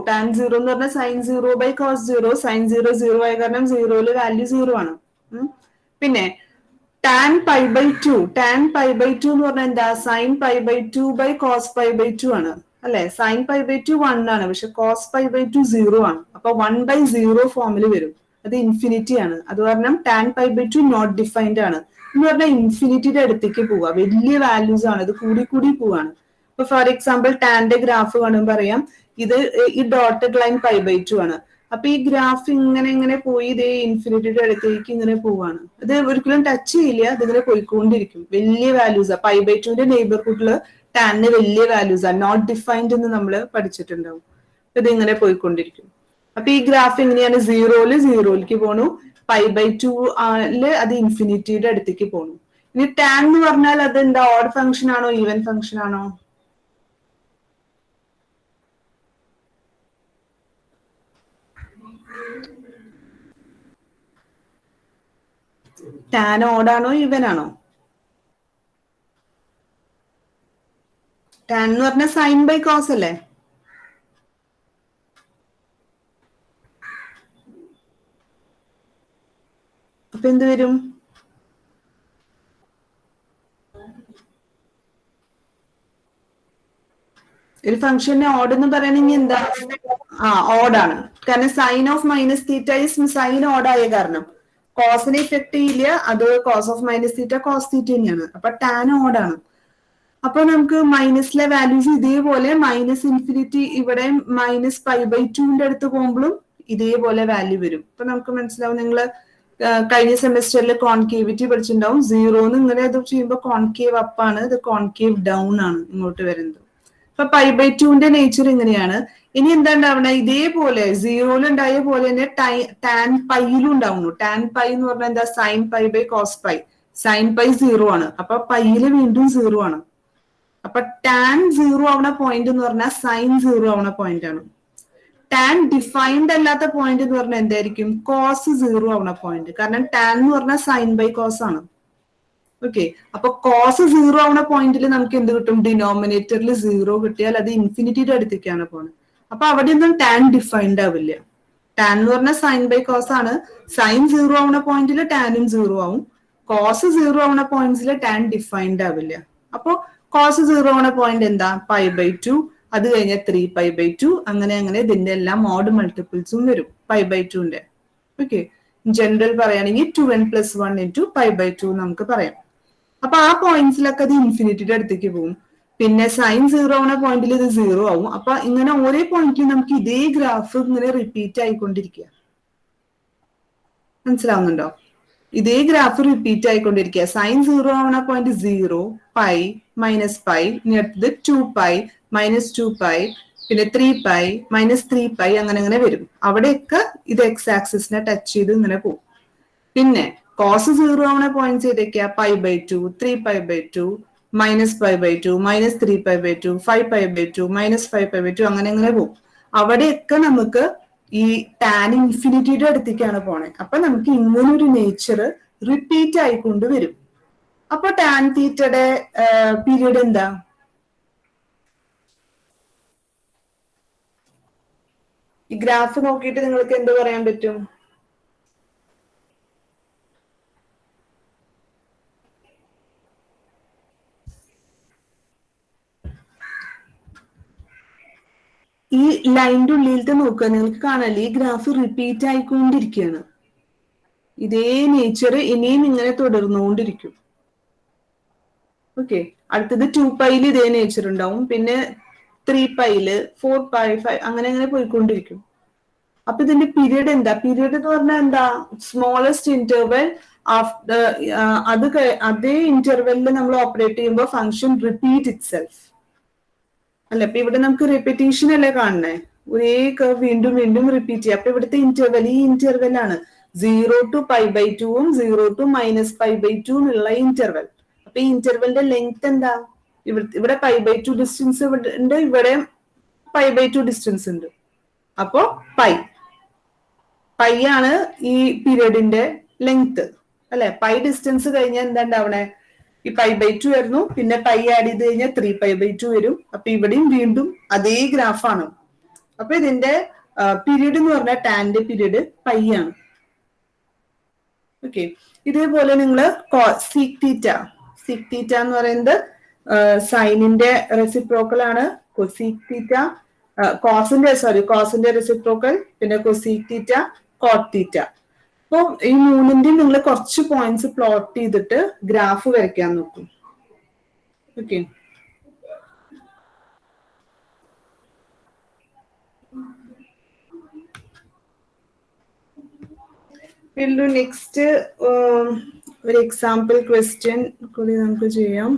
എന്ന് പറഞ്ഞാൽ സൈൻ 0 ബൈ കോസ് 0. സൈൻ 0 0 ആയ കാരണം 0-ല് വാല്യൂ 0 ആണ്. പിന്നെ tan pi by 2. Tan pi by 2 എന്ന് പറഞ്ഞാൽ എന്താ? sin pi by 2 by cos pi by 2 ആണ് അല്ലെ? sin pi by 2 1 ആണ്, പക്ഷെ cos pi by 2 0 ആണ്. അപ്പൊ 1 by 0 ഫോമിൽ വരും. അത് ഇൻഫിനിറ്റി ആണ്. അത് കാരണം tan pi by 2 not defined ആണ് എന്ന് പറഞ്ഞാൽ ഇൻഫിനിറ്റിയുടെ അടുത്തേക്ക് പോവാ. വലിയ വാല്യൂസ് ആണ്, ഇത് കൂടി കൂടി പോവാണ്. ഇപ്പൊ ഫോർ എക്സാമ്പിൾ ടാന്റെ ഗ്രാഫ് കാണുമ്പോൾ അറിയാം, ഇത് ഈ ഡോട്ടഡ് ലൈൻ പൈ ബൈ 2 ആണ്. അപ്പൊ ഈ ഗ്രാഫ് ഇങ്ങനെ ഇങ്ങനെ പോയി ഇതേ ഇൻഫിനിറ്റിയുടെ അടുത്തേക്ക് ഇങ്ങനെ പോവാണ്. അത് ഒരിക്കലും ടച്ച് ചെയ്യില്ല, അതിങ്ങനെ പോയിക്കൊണ്ടിരിക്കും. വലിയ വാല്യൂസാ. പൈ ബൈ 2ന്റെ നെയ്ബർഹുഡില് ടാനിന് വലിയ വാല്യൂസാ, നോട്ട് ഡിഫൈൻഡ് എന്ന് നമ്മൾ പഠിച്ചിട്ടുണ്ടാവും. ഇത് ഇങ്ങനെ പോയിക്കൊണ്ടിരിക്കും. അപ്പൊ ഈ ഗ്രാഫ് എങ്ങനെയാണ്? സീറോയിലേക്ക് പോണു, പൈ ബൈ 2 അത് ഇൻഫിനിറ്റിയുടെ അടുത്തേക്ക് പോണു. ഇനി ടാൻ എന്ന് പറഞ്ഞാൽ അത് എന്താ? ഓഡ് ഫംഗ്ഷൻ ആണോ ഈവൻ ഫംഗ്ഷൻ ആണോ? ടാൻ ഓഡാണോ ഈവൻ ആണോ? ടാൻ എന്ന് പറഞ്ഞാൽ സൈൻ ബൈ കോസ് അല്ലേ? അപ്പൊ എന്ത് വരും? ഒരു ഫംഗ്ഷനെ ഓഡ് എന്ന് പറയണെങ്കിൽ എന്താ? ഓഡാണ്. കാരണം sine of minus theta is sine ഓഡായ കാരണം കോസിനെ ഇഫക്ട് ചെയ്യില്ല, അത് cos of minus theta cos theta തന്നെയാണ്. അപ്പൊ ടാൻ ഓഡാണ്. അപ്പൊ നമുക്ക് മൈനസിലെ വാല്യൂസ് ഇതേപോലെ മൈനസ് ഇൻഫിനിറ്റി ഇവിടെ മൈനസ് പൈ ബൈ 2ന്റെ അടുത്ത് പോകുമ്പോഴും ഇതേപോലെ വാല്യൂ വരും. ഇപ്പൊ നമുക്ക് മനസ്സിലാവും, നിങ്ങള് കഴിഞ്ഞ സെമസ്റ്ററിൽ കോൺകേവിറ്റി പഠിച്ചിട്ടുണ്ടാവും. സീറോന്ന് ഇങ്ങനെ ഇത് ചെയ്യുമ്പോൾ കോൺകേവ് അപ്പ് ആണ്, ഇത് കോൺകേവ് ഡൗൺ ആണ് ഇങ്ങോട്ട് വരുന്നത്. അപ്പൊ പൈ ബൈ 2ന്റെ നേച്ചർ ഇങ്ങനെയാണ്. ഇനി എന്താ ഉണ്ടാവണ? ഇതേപോലെ സീറോയിൽ ഉണ്ടായ പോലെ തന്നെ ടാൻ പൈയിലും ഉണ്ടാവുന്നു. ടാൻ പൈ എന്ന് പറഞ്ഞാൽ എന്താ? Sine pi by cos pi. Sine pi 0 ആണ്, അപ്പൊ പൈയില് വീണ്ടും 0 ആണ്. അപ്പൊ ടാൻ 0 ആവണ പോയിന്റ് എന്ന് പറഞ്ഞാൽ സൈൻ 0 ആവണ പോയിന്റ് ആണ്. ടാൻ ഡിഫൈൻഡ് അല്ലാത്ത പോയിന്റ് എന്ന് പറഞ്ഞാൽ എന്തായിരിക്കും? കോസ് 0 ആവണ പോയിന്റ്. കാരണം ടാൻ എന്ന് പറഞ്ഞാൽ സൈൻ ബൈ കോസ് ആണ്. ഓക്കെ, അപ്പൊ കോസ് 0 ആവണ പോയിന്റിൽ നമുക്ക് എന്ത് കിട്ടും? ഡിനോമിനേറ്ററിൽ 0 കിട്ടിയാൽ അത് ഇൻഫിനിറ്റിയുടെ അടുത്തേക്കാണ് പോകുന്നത്. അപ്പൊ അവിടെ ഒന്നും ടാൻ ഡിഫൈൻഡ് ആവില്ല. ടാൻ എന്ന് പറഞ്ഞാൽ സൈൻ ബൈ കോസ് ആണ്. സൈൻ 0 ആവണ പോയിന്റിൽ ടാനും 0 ആവും. കോസ് 0 ആവണ പോയിന്റ്സിൽ ടാൻ ഡിഫൈൻഡ് ആവില്ല. അപ്പൊ കോസ് 0 ആവണ പോയിന്റ് എന്താ? Pi by 2. അത് കഴിഞ്ഞാൽ 3 പൈ ബൈ 2. അങ്ങനെ അങ്ങനെ ഇതിന്റെ എല്ലാം മോഡ് മൾട്ടിപ്പിൾസും വരും പൈ ബൈ 2ന്റെ. ഓക്കെ, ജനറൽ പറയുകയാണെങ്കിൽ 2n+1 ഇൻറ്റു പൈ ബൈ 2 നമുക്ക് പറയാം. അപ്പൊ ആ പോയിന്റ്സിലൊക്കെ അത് ഇൻഫിനിറ്റിയുടെ അടുത്തേക്ക് പോകും. പിന്നെ സൈൻ 0 ആവണ പോയിന്റിൽ ഇത് 0 ആവും. അപ്പൊ ഇങ്ങനെ ഓരോ പോയിന്റിലും നമുക്ക് ഇതേ ഗ്രാഫ് ഇങ്ങനെ റിപ്പീറ്റ് ആയിക്കൊണ്ടിരിക്കുക. മനസ്സിലാവുന്നുണ്ടോ? ഇതേ ഗ്രാഫ് റിപ്പീറ്റ് ആയിക്കൊണ്ടിരിക്കുക. സൈൻ 0 ആവണ പോയിന്റ് 0, പൈ, മൈനസ് പൈ, ഇനി അടുത്തത് 2 പൈ, മൈനസ് 2 പൈ, പിന്നെ 3 പൈ, മൈനസ് 3 പൈ, അങ്ങനെ അങ്ങനെ വരും. അവിടെയൊക്കെ ഇത് എക്സ് ആക്സിസിനെ ടച്ച് ചെയ്ത് ഇങ്ങനെ പോകും. പിന്നെ കോസ് 0 ആവണ പോയിന്റ്സ് ഏതൊക്കെയാ? Pi by 2, 3 pi by 2, minus pi by 2, minus 3 pi by 2, 5 pi by 2, minus 5 pi by 2, അങ്ങനെ അങ്ങനെ പോകും. അവിടെയൊക്കെ നമുക്ക് ഈ ടാൻ ഇൻഫിനിറ്റിയുടെ അടുത്തേക്കാണ് പോണേ. അപ്പൊ നമുക്ക് ഇങ്ങനൊരു നേച്ചർ റിപ്പീറ്റ് ആയിക്കൊണ്ട് വരും. അപ്പൊ ടാൻ തീറ്റയുടെ പീരീഡ് എന്താ? ഈ ഗ്രാഫ് നോക്കിയിട്ട് നിങ്ങൾക്ക് എന്ത് പറയാൻ പറ്റും? ഈ ലൈനിന്റെ ഉള്ളിലത്തെ നോക്കുക, നിങ്ങൾക്ക് കാണാല്ലേ ഈ ഗ്രാഫ് റിപ്പീറ്റ് ആയിക്കൊണ്ടിരിക്കുകയാണ്. ഇതേ നേച്ചർ ഇനിയും ഇങ്ങനെ തുടർന്നുകൊണ്ടിരിക്കും. ഓക്കെ, അടുത്തത് 2 പൈയില് ഇതേ നേച്ചർ ഉണ്ടാവും. പിന്നെ 3 പൈയില്, 4 പൈ, 5, അങ്ങനെ അങ്ങനെ പോയിക്കൊണ്ടിരിക്കും. അപ്പൊ ഇതിന്റെ പീരീഡ് എന്താ? പീരീഡ് എന്ന് പറഞ്ഞാൽ എന്താ? സ്മോളസ്റ്റ് ഇന്റർവെൽ ആഫ്റ്റർ അതേ ഇന്റർവെല്ലിൽ നമ്മൾ ഓപ്പറേറ്റ് ചെയ്യുമ്പോൾ ഫംഗ്ഷൻ റിപ്പീറ്റ് ഇറ്റ് സെൽഫ് അല്ല. അപ്പൊ ഇവിടെ നമുക്ക് റിപ്പീറ്റേഷൻ അല്ലേ കാണണേ? ഒരേ കർവ് വീണ്ടും വീണ്ടും റിപ്പീറ്റ് ചെയ്യാം. അപ്പൊ ഇവിടുത്തെ ഇന്റർവെൽ ഈ ഇന്റർവെൽ ആണ് 0 to പൈ ബൈ 2ഉം 0 to മൈനസ് പൈ ബൈ 2 എന്നുള്ള ഇന്റർവെൽ. അപ്പൊ ഈ ഇന്റർവെലിന്റെ ലെങ്ത് എന്താ? ഇവിടെ പൈ ബൈ 2 ഡിസ്റ്റൻസ് ഉണ്ട്, ഇവിടെ പൈ ബൈ 2 ഡിസ്റ്റൻസ് ഉണ്ട്. അപ്പോ പൈ ആണ് ഈ പീരീഡിന്റെ ലെങ്ത് അല്ലെ? പൈ ഡിസ്റ്റൻസ് കഴിഞ്ഞാൽ എന്താ ഉണ്ടാവണേ? ഈ പൈ ബൈ 2 ആയിരുന്നു, പിന്നെ പൈ ആഡ് ചെയ്ത് കഴിഞ്ഞാൽ 3 പൈ ബൈ 2 വരും. അപ്പൊ ഇവിടെയും വീണ്ടും അതേ ഗ്രാഫാണ്. അപ്പൊ ഇതിന്റെ പീരീഡ് എന്ന് പറഞ്ഞാൽ ടാന്റെ പീരീഡ് പൈ ആണ്. ഓക്കെ, ഇതേപോലെ നിങ്ങൾ സീക് തീറ്റ എന്ന് പറയുന്നത് സൈനിന്റെ റെസിപ്രോക്കൽ ആണ്. കൊസീക് തീറ്റ കോസിന്റെ റെസിപ്രോക്കൽ, പിന്നെ കൊസീക് തീറ്റ, കോട്ട് തീറ്റ. അപ്പൊ ഈ മൂന്നിന്റെയും നിങ്ങൾ കുറച്ച് പോയിന്റ്സ് പ്ലോട്ട് ചെയ്തിട്ട് ഗ്രാഫ് വരയ്ക്കാൻ നോക്കും. ഓക്കെ, നെക്സ്റ്റ് ഒരു എക്സാമ്പിൾ ക്വസ്റ്റ്യൻ കൂടി നമുക്ക് ചെയ്യാം.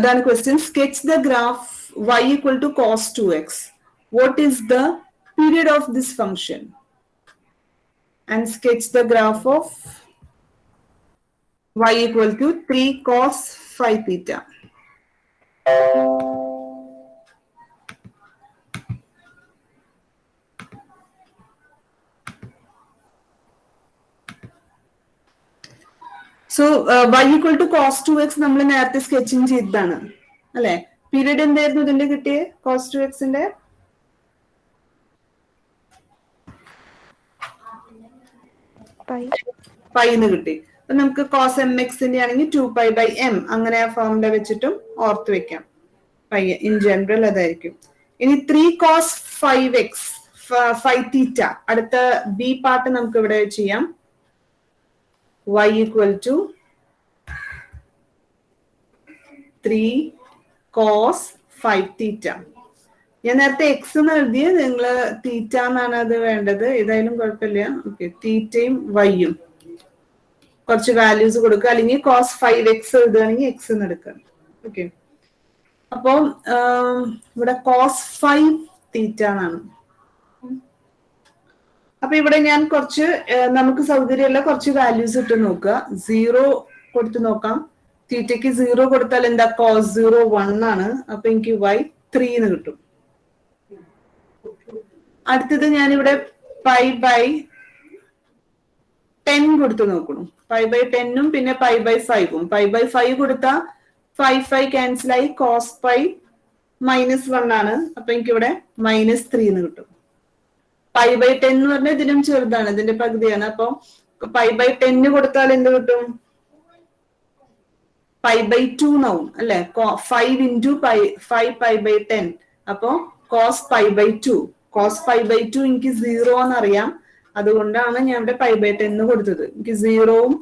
Then question, sketch the graph y equal to cos 2x. What is the period of this function? And sketch the graph of y equal to 3 cos 5 theta. So y equal to cos 2x നമ്മൾ നേരത്തെ sketching ചെയ്തതാണ് അല്ലെ. Period എന്തായിരുന്നു ഇതിന്റെ കിട്ടിയ cos 2xന്റെ? പൈന്ന് കിട്ടി. അപ്പൊ നമുക്ക് cos mxന്റെ ആണെങ്കിൽ 2π/m അങ്ങനെ ആ ഫോർമുല വെച്ചിട്ടും ഓർത്ത് വെക്കാം. പൈ ഇൻ ജനറൽ അതായിരിക്കും. ഇനി 3 cos 5x 5 തീറ്റ, അടുത്ത ബി പാർട്ട് നമുക്ക് ഇവിടെ ചെയ്യാം. y equal to 3 cos 5 theta. ഞാൻ നേരത്തെ എക്സ് എന്ന് എഴുതിയ, നിങ്ങള് തീറ്റ എന്നാണ് അത് വേണ്ടത്. ഏതായാലും കുഴപ്പമില്ല. ഓക്കെ, തീറ്റയും വൈയും കുറച്ച് വാല്യൂസ് കൊടുക്കുക, അല്ലെങ്കിൽ cos 5x എഴുതുകയാണെങ്കിൽ എക്സ് എന്ന് എടുക്കുക. ഓക്കെ, അപ്പൊ ഇവിടെ cos 5 തീറ്റ എന്നാണ്. അപ്പൊ ഇവിടെ ഞാൻ കുറച്ച് നമുക്ക് സൗകര്യമുള്ള കുറച്ച് വാല്യൂസ് ഇട്ട് നോക്കുക. 0 കൊടുത്ത് നോക്കാം. തീറ്റയ്ക്ക് 0 കൊടുത്താൽ എന്താ? cos 0 1 ആണ്. അപ്പൊ എനിക്ക് y 3 എന്ന് കിട്ടും. അടുത്തത് ഞാനിവിടെ π/10 കൊടുത്ത് നോക്കണം. π/10ഉം പിന്നെ π/5ഉം. π/5 കൊടുത്താൽ 5 ക്യാൻസൽ ആയി cos π -1 ആണ്. അപ്പൊ എനിക്കിവിടെ -3 എന്ന് കിട്ടും. π/10 എന്ന് പറഞ്ഞാൽ ഇതിനും ചെറുതാണ്, ഇതിന്റെ പകുതിയാണ്. അപ്പൊ π/10 കൊടുത്താൽ എന്ത് കിട്ടും? π/2 എന്നാവും അല്ലെ. 5 into 5 π/10. അപ്പൊ cos π/2. cos π/2 എനിക്ക് 0 എന്നറിയാം, അതുകൊണ്ടാണ് ഞാൻ ഇവിടെ π/10 കൊടുത്തത്. എനിക്ക് 0വും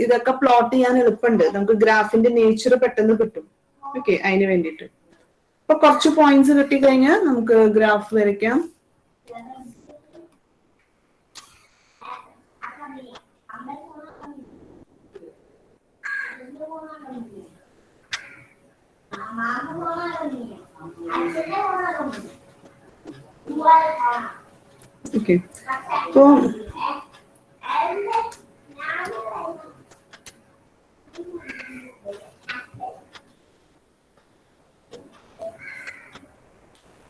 ഇതൊക്കെ പ്ലോട്ട് ചെയ്യാൻ എളുപ്പമുണ്ട്. നമുക്ക് ഗ്രാഫിന്റെ നേച്ചർ പെട്ടെന്ന് കിട്ടും. ഓക്കെ, അതിന് വേണ്ടിയിട്ട്. അപ്പൊ കുറച്ച് പോയിന്റ്സ് കിട്ടിക്കഴിഞ്ഞാൽ നമുക്ക് ഗ്രാഫ് വരയ്ക്കാം. ഓക്കെ, അപ്പോ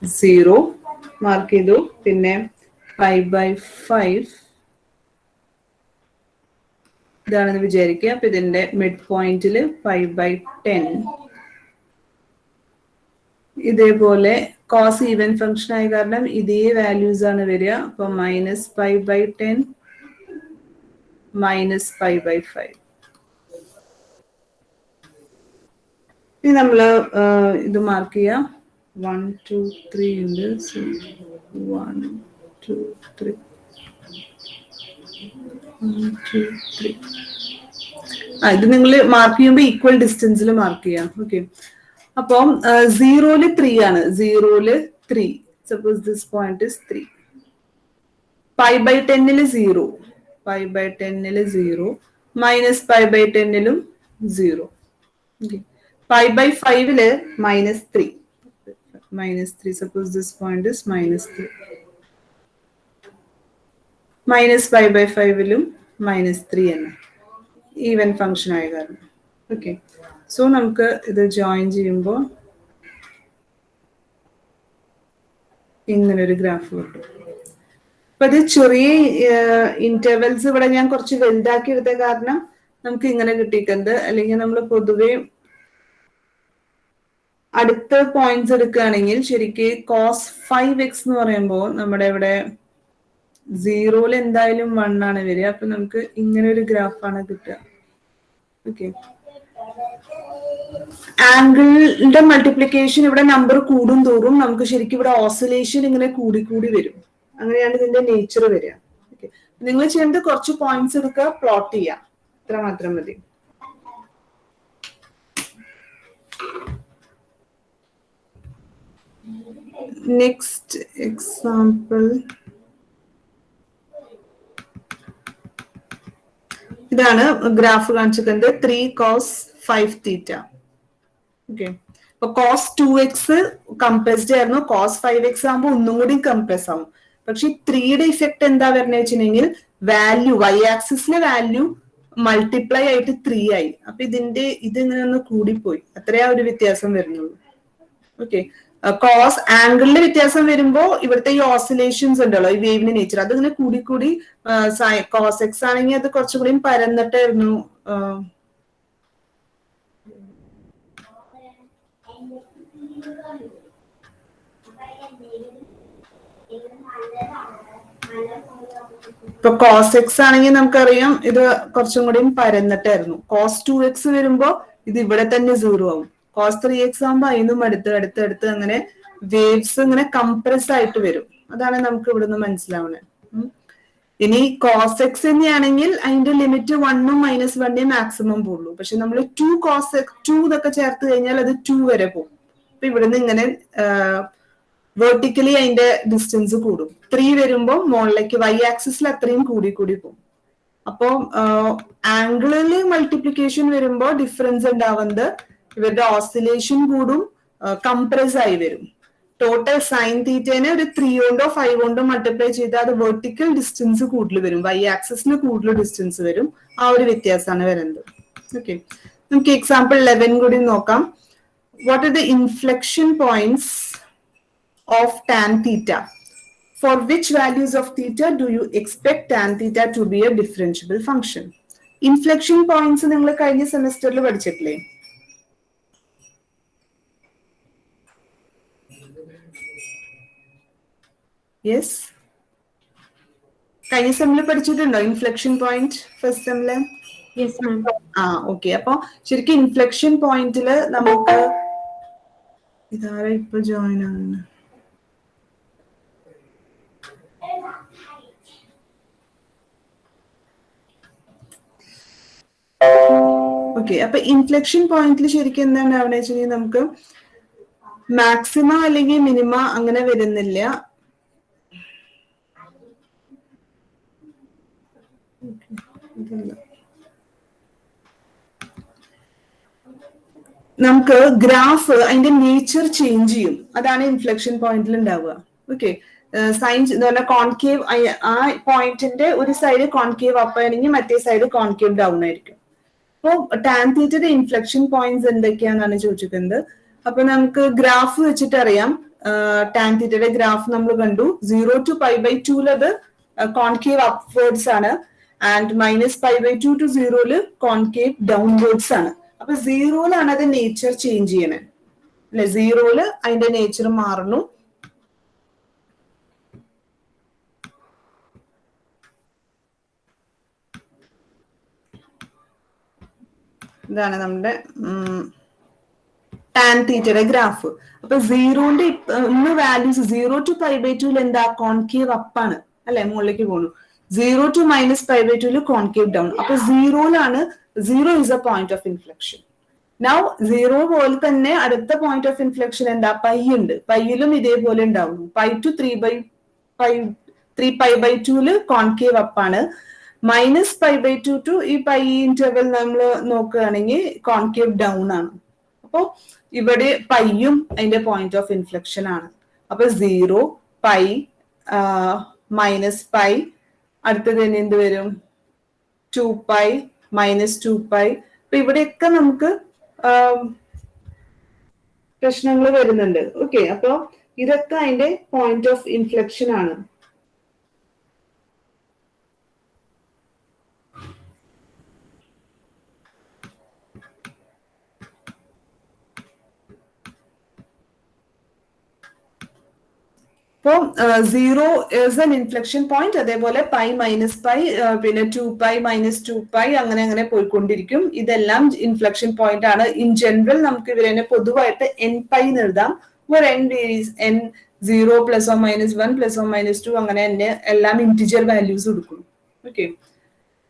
സീറോ മാർക്ക് ചെയ്തു. പിന്നെ π/5 ഇതാണെന്ന് വിചാരിക്കുക. അപ്പൊ ഇതിന്റെ മിഡ് പോയിന്റിൽ π/10. ഇതേപോലെ cos ഈവൻ ഫംഗ്ഷൻ ആയ കാരണം ഇതേ വാല്യൂസ് ആണ് വരിക. അപ്പൊ -π/10 -π/5. ഇനി നമ്മള് ഇത് മാർക്ക് ചെയ്യാം. 1 2 3 ഉണ്ട്. 1 2 3 1 2 3. ഇത് നിങ്ങൾ മാർക്ക് ചെയ്യുമ്പോൾ ഈക്വൽ ഡിസ്റ്റൻസിൽ മാർക്ക് ചെയ്യാം. ഓക്കെ, അപ്പം 0-ല് 3 ആണ്. 0-ല് 3. Suppose this point is 3. π/10-ല് 0. π/10-ല് 0. -π/10-ലും 0. π/5-ല് -3. -3. Suppose this point is -3. -π/5-ലും -3 ആണ്. ഈവൻ ഫംഗ്ഷൻ ആയ കാരണം. ഓക്കെ, സോ നമുക്ക് ഇത് ജോയിൻ ചെയ്യുമ്പോൾ ഇങ്ങനൊരു ഗ്രാഫ് കിട്ടും. അപ്പൊ ഇത് ചെറിയ ഇന്റർവെൽസ് ഇവിടെ ഞാൻ കുറച്ച് വലുതാക്കി എടുത്ത കാരണം നമുക്ക് ഇങ്ങനെ കിട്ടിയിട്ടുണ്ട്. അല്ലെങ്കിൽ നമ്മൾ പൊതുവെ അടുത്ത പോയിന്റ്സ് എടുക്കുകയാണെങ്കിൽ ശരിക്ക് കോസ് 5x എന്ന് പറയുമ്പോൾ നമ്മുടെ ഇവിടെ സീറോയിൽ എന്തായാലും 1 ആണ് വരിക. അപ്പൊ നമുക്ക് ഇങ്ങനെ ഒരു ഗ്രാഫാണ് കിട്ടുക. ഓക്കെ, ആംഗിളിന്റെ മൾട്ടിപ്ലിക്കേഷൻ ഇവിടെ നമ്പർ കൂടും തോറും നമുക്ക് ശരിക്കും ഇവിടെ ഓസിലേഷൻ ഇങ്ങനെ കൂടി കൂടി വരും. അങ്ങനെയാണ് ഇതിന്റെ നേച്ചർ വരിക. ഓക്കെ, നിങ്ങൾ ചെയ്യേണ്ടത് കുറച്ച് പോയിന്റ്സ് എടുക്കുക, പ്ലോട്ട് ചെയ്യുക, ഇത്ര മാത്രം മതി. നെക്സ്റ്റ് എക്സാമ്പിൾ ഇതാണ്. ഗ്രാഫ് കാണിച്ചിട്ടുണ്ട് 3 cos 5 തീറ്റ. ഓക്കെ, അപ്പൊ കോസ് 2x കംപ്രസ്ഡ് ആയിരുന്നു, കോസ് 5x ആകുമ്പോൾ ഒന്നും കൂടി കംപ്രസ് ആവും. പക്ഷെ 3യുടെ ഇഫക്ട് എന്താ വരുന്നത് വെച്ചിട്ടുണ്ടെങ്കിൽ വാല്യൂ y ആക്സിസിലെ വാല്യൂ മൾട്ടിപ്ലൈ ആയിട്ട് 3 ആയി. അപ്പൊ ഇതിങ്ങനെ ഒന്ന് കൂടിപ്പോയി, അത്രയാ ഒരു വ്യത്യാസം വരുന്നുള്ളൂ. ഓക്കെ, കോസ് ആംഗിളിന്റെ വ്യത്യാസം വരുമ്പോ ഇവിടുത്തെ ഈ ഓസിലേഷൻസ് ഉണ്ടല്ലോ, ഈ വേവിന്റെ നേച്ചർ അതിങ്ങനെ കൂടി കൂടി കോസ് എക്സ് ആണെങ്കിൽ അത് കുറച്ചുകൂടി പരന്നിട്ടായിരുന്നു. ഇപ്പൊ കോസ് എക്സ് ആണെങ്കിൽ നമുക്കറിയാം ഇത് കുറച്ചും കൂടി പരന്നിട്ടായിരുന്നു. കോസ് 2x വരുമ്പോ ഇത് ഇവിടെ തന്നെ 0 ആവും. കോസ് 3x ആകുമ്പോ അതിനും അടുത്ത് അങ്ങനെ വേവ്സ് ഇങ്ങനെ കംപ്രസ് ആയിട്ട് വരും. അതാണ് നമുക്ക് ഇവിടുന്ന് മനസ്സിലാവുന്നത്. ഇനി കോസ് എക്സ് തന്നെയാണെങ്കിൽ അതിന്റെ ലിമിറ്റ് 1ഉം -1 മാക്സിമം പോകുള്ളൂ. പക്ഷെ നമ്മൾ 2 കോസ് 2 ഇതൊക്കെ ചേർത്ത് കഴിഞ്ഞാൽ അത് 2 വരെ പോകും. അപ്പൊ ഇവിടുന്ന് ഇങ്ങനെ വെർട്ടിക്കലി അതിന്റെ ഡിസ്റ്റൻസ് കൂടും. 3 വരുമ്പോൾ മുകളിലേക്ക് y ആക്സിസിൽ അത്രയും കൂടി കൂടി പോകും. അപ്പോ ആംഗിളില് മൾട്ടിപ്ലിക്കേഷൻ വരുമ്പോൾ ഡിഫറൻസ് ഉണ്ടാവുന്നത് ഇവരുടെ ഓസിലേഷൻ കൂടും, കംപ്രസ് ആയി വരും. ടോട്ടൽ സൈൻ തീറ്റേനെ ഒരു 3 കൊണ്ടോ 5 കൊണ്ടോ മൾട്ടിപ്ലൈ ചെയ്താൽ അത് വെർട്ടിക്കൽ ഡിസ്റ്റൻസ് കൂടുതൽ വരും, y ആക്സിസിന് കൂടുതൽ ഡിസ്റ്റൻസ് വരും. ആ ഒരു വ്യത്യാസമാണ് വരുന്നത്. ഓക്കെ, നമുക്ക് എക്സാമ്പിൾ 11 കൂടി നോക്കാം. What are the inflection points of tan theta? For which values of theta do you expect tan theta to be a differentiable function? Inflection points നിങ്ങൾ കഴിഞ്ഞ സെമസ്റ്ററിൽ പഠിച്ചിട്ടില്ലേ? യെസ്, കഴിഞ്ഞ സെമില് പഠിച്ചിട്ടുണ്ടോ ഇൻഫ്ലെക്ഷൻ പോയിന്റ് ഫസ്റ്റ് സെമില്? ഓക്കെ, അപ്പൊ ശരിക്കും inflection പോയിന്റില് നമുക്ക് ഇതാരാ ഇപ്പൊ ജോയിൻ ആണ്? ഓക്കെ, അപ്പൊ ഇൻഫ്ലെക്ഷൻ പോയിന്റിൽ ശരിക്കും എന്താണ് അവിടെ വെച്ചാൽ നമുക്ക് മാക്സിമ അല്ലെങ്കിൽ മിനിമ അങ്ങനെ വരുന്നില്ല. നമുക്ക് ഗ്രാഫ് അതിന്റെ നേച്ചർ ചേഞ്ച് ചെയ്യും. അതാണ് ഇൻഫ്ലെക്ഷൻ പോയിന്റിൽ ഉണ്ടാവുക. ഓക്കെ, സൈൻ എന്ന് പറഞ്ഞാൽ കോൺകേവ്, ആ പോയിന്റിന്റെ ഒരു സൈഡ് കോൺകേവ് അപ്പ് ആണെങ്കിൽ മറ്റേ സൈഡ് കോൺകേവ് ഡൗൺ ആയിരിക്കും. അപ്പൊ ടാൻ തീറ്റയുടെ ഇൻഫ്ലെക്ഷൻ പോയിന്റ്സ് എന്തൊക്കെയാണെന്നാണ് ചോദിച്ചിരിക്കുന്നത്. അപ്പൊ നമുക്ക് ഗ്രാഫ് വെച്ചിട്ട് അറിയാം. ടാൻ തീറ്റയുടെ ഗ്രാഫ് നമ്മൾ കണ്ടു. 0 to π/2 അത് കോൺകേവ് അപ്വേർഡ്സ് ആണ്, ആൻഡ് -π/2 to 0 കോൺകേവ് ഡൗൺവേർഡ്സ് ആണ്. അപ്പൊ 0യിലാണ് അത് നേച്ചർ ചേഞ്ച് ചെയ്യണേ അല്ലെ, 0യിൽ അതിന്റെ നേച്ചർ മാറുന്നു. ഇതാണ് നമ്മുടെ ടാൻ തീറ്റയുടെ ഗ്രാഫ്. അപ്പൊ 0ന്റെ ഇന്ന് വാല്യൂസ് 0 to π/2 എന്താ കോൺകേവ് അപ്പാണ് അല്ലെ, മുകളിലേക്ക് പോകുന്നു. 0 to -π/2 കോൺകേവ് ഡൗൺ. അപ്പൊ 0യിലാണ് 0 is a point of inflection. Now 0 പോലെ തന്നെ അടുത്ത പോയിന്റ് ഓഫ് ഇൻഫ്ലെക്ഷൻ എന്താ, പൈ ഉണ്ട്. പൈയിലും ഇതേപോലെ ഉണ്ടാവുന്നു. π to 3π/2 കോൺകേവ് അപ്പാണ്. -π/2 ടു ഈ പൈ ഇന്റർവെൽ നമ്മൾ നോക്കുകയാണെങ്കിൽ കോൺകേവ് ഡൗൺ ആണ്. അപ്പോ ഇവിടെ പൈയും അതിന്റെ പോയിന്റ് ഓഫ് ഇൻഫ്ലെക്ഷൻ ആണ്. അപ്പൊ 0 π -π, അടുത്തത് തന്നെ എന്ത് വരും, 2π -2π. അപ്പൊ ഇവിടെയൊക്കെ നമുക്ക് പ്രശ്നങ്ങൾ വരുന്നുണ്ട്. ഓക്കെ, അപ്പൊ ഇതൊക്കെ അതിന്റെ പോയിന്റ് ഓഫ് ഇൻഫ്ലെക്ഷൻ ആണ്. അപ്പോൾ 0 is an inflection point. അതേപോലെ പൈ മൈനസ് പൈ, പിന്നെ 2π മൈനസ് 2π അങ്ങനെ അങ്ങനെ പോയിക്കൊണ്ടിരിക്കും. ഇതെല്ലാം ഇൻഫ്ലക്ഷൻ പോയിന്റ് ആണ്. ഇൻ ജനറൽ നമുക്ക് ഇവരെ പൊതുവായിട്ട് n π എന്ന് എഴുതാം. n 0 plus or minus 1 plus or minus 2 അങ്ങനെ തന്നെ എല്ലാം ഇന്റിജർ വാല്യൂസ് കൊടുക്കും. ഓക്കെ,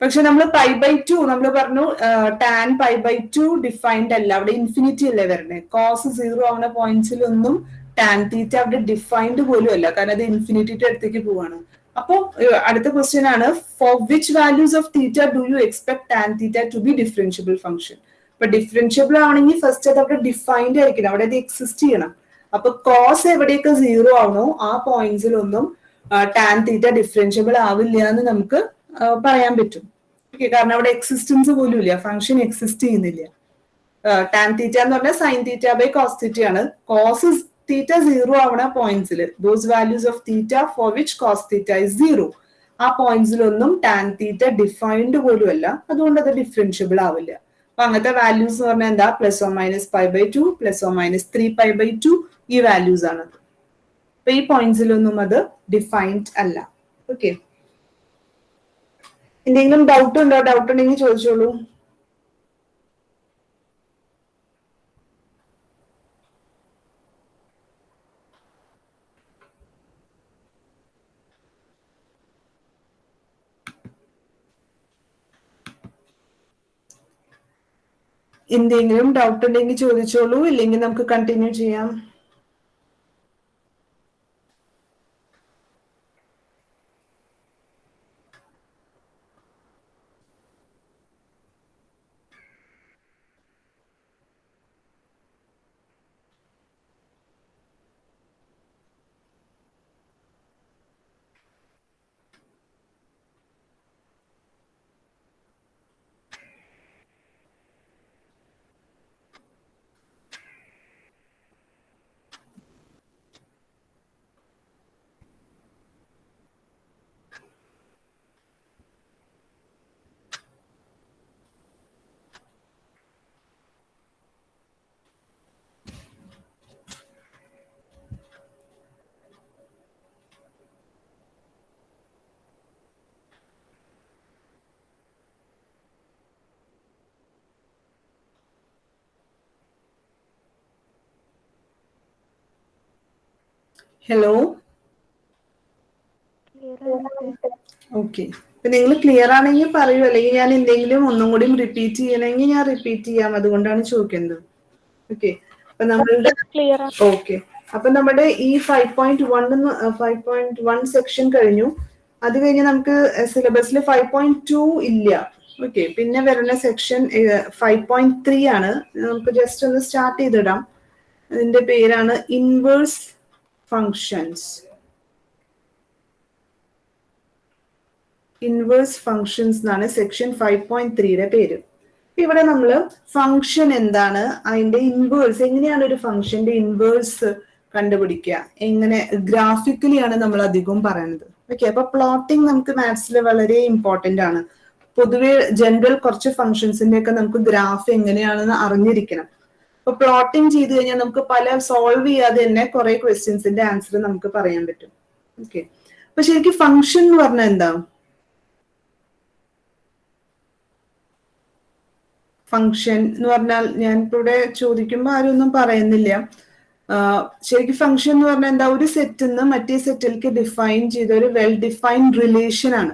പക്ഷെ നമ്മൾ π/2 നമ്മൾ പറഞ്ഞു ടാൻ π/2 ഡിഫൈൻഡ് അല്ല, അവിടെ ഇൻഫിനിറ്റി അല്ലേ വരണേ. കോസ് 0 ആവുന്ന പോയിന്റ്സിലൊന്നും ടാൻ തീറ്റ അവിടെ ഡിഫൈൻഡ് പോലും അല്ല, കാരണം അത് ഇൻഫിനിറ്റിയുടെ അടുത്തേക്ക് പോവാണ്. അപ്പോ അടുത്ത ക്വസ്റ്റ്യൻ ആണ്, for which values of theta do you expect tan theta to be differentiable function? അപ്പൊ ഡിഫറൻഷ്യബിൾ ആണെങ്കിൽ ഫസ്റ്റ് അത് അവിടെ ഡിഫൈൻഡ് ആയിരിക്കണം, അവിടെ അത് എക്സിസ്റ്റ് ചെയ്യണം. അപ്പൊ കോസ് എവിടെയൊക്കെ 0 ആവണോ ആ പോയിന്റ്സിലൊന്നും ടാൻ തീറ്റ ഡിഫറൻഷ്യബിൾ ആവില്ല എന്ന് നമുക്ക് പറയാൻ പറ്റും. ഓക്കെ, കാരണം അവിടെ എക്സിസ്റ്റൻസ് പോലും ഇല്ല, ഫംഗ്ഷൻ എക്സിസ്റ്റ് ചെയ്യുന്നില്ല. ടാൻ തീറ്റ എന്ന് പറഞ്ഞാൽ sine theta by cos theta ആണ്. കോസ് തീറ്റ 0 ആവണ പോയിന്റ്സിൽ, those values of theta for which cos theta is 0, ആ പോയിന്റ്സിലൊന്നും ടാൻ തീറ്റ ഡിഫൈൻഡ് പോലും അല്ല, അതുകൊണ്ട് അത് ഡിഫറൻഷ്യബിൾ ആവില്ല. അപ്പൊ അങ്ങനത്തെ വാല്യൂസ് എന്ന് പറഞ്ഞാൽ എന്താ, plus or minus π/2 plus or minus 3π/2 ഈ വാല്യൂസ് ആണ്. അപ്പൊ ഈ പോയിന്റ്സിലൊന്നും അത് ഡിഫൈൻഡ് അല്ല. ഓക്കെ, എന്തെങ്കിലും ഡൗട്ട് ഉണ്ടോ? ഡൗട്ട് ഉണ്ടെങ്കിൽ ചോദിച്ചോളൂ. എന്തെങ്കിലും ഡൗട്ട് ഉണ്ടെങ്കിൽ ചോദിച്ചോളൂ, ഇല്ലെങ്കിൽ നമുക്ക് കണ്ടിന്യൂ ചെയ്യാം. Hello, okay. അപ്പൊ നിങ്ങൾ ക്ലിയർ ആണെങ്കിൽ പറയൂ, അല്ലെങ്കിൽ ഞാൻ എന്തെങ്കിലും ഒന്നും കൂടി റിപ്പീറ്റ് ചെയ്യണമെങ്കിൽ ഞാൻ റിപ്പീറ്റ് ചെയ്യാം, അതുകൊണ്ടാണ് ചോദിക്കുന്നത്. ഓക്കെ, അപ്പൊ നമ്മളുടെ ഓക്കെ, അപ്പൊ നമ്മുടെ ഈ 5.1 സെക്ഷൻ കഴിഞ്ഞു. അത് കഴിഞ്ഞ് നമുക്ക് സിലബസിൽ 5.2 ഇല്ല. ഓക്കെ, പിന്നെ വരുന്ന സെക്ഷൻ 5.3 ആണ്. നമുക്ക് ജസ്റ്റ് ഒന്ന് സ്റ്റാർട്ട് ചെയ്തിടാം. അതിന്റെ പേരാണ് ഇൻവേഴ്സ് ഫങ്ഷൻസ്. ഇൻവേഴ്സ് ഫങ്ഷൻസ് എന്നാണ് സെക്ഷൻ 5.3യുടെ പേര്. ഇവിടെ നമ്മൾ ഫങ്ഷൻ എന്താണ്, അതിന്റെ ഇൻവേഴ്സ് എങ്ങനെയാണ് ഒരു ഫങ്ഷന്റെ ഇൻവേഴ്സ് കണ്ടുപിടിക്കുക, എങ്ങനെ ഗ്രാഫിക്കലിയാണ് നമ്മൾ അധികവും പറയുന്നത്. ഓക്കെ, അപ്പൊ പ്ലോട്ടിംഗ് നമുക്ക് മാത്സിൽ വളരെ ഇമ്പോർട്ടന്റ് ആണ്. പൊതുവെ ജനറൽ കുറച്ച് ഫങ്ഷൻസിന്റെ ഒക്കെ നമുക്ക് ഗ്രാഫ് എങ്ങനെയാണെന്ന് അറിഞ്ഞിരിക്കണം. അപ്പൊ പ്ലോട്ടിംഗ് ചെയ്ത് കഴിഞ്ഞാൽ നമുക്ക് പല സോൾവ് ചെയ്യാതെ തന്നെ കുറെ ക്വസ്റ്റ്യൻസിന്റെ ആൻസർ നമുക്ക് പറയാൻ പറ്റും. ഓക്കെ, അപ്പൊ ശരിക്കും ഫങ്ഷൻ എന്ന് പറഞ്ഞാൽ എന്താ? ഫങ്ഷൻ എന്ന് പറഞ്ഞാൽ ഞാൻ ഇവിടെ ചോദിക്കുമ്പോൾ ആരും ഒന്നും പറയുന്നില്ല. ശരിക്കും ഫങ്ഷൻ എന്ന് പറഞ്ഞാൽ എന്താ, ഒരു സെറ്റിൽ നിന്ന് മറ്റേ സെറ്റിലേക്ക് ഡിഫൈൻ ചെയ്ത ഒരു വെൽ ഡിഫൈൻഡ് റിലേഷൻ ആണ്,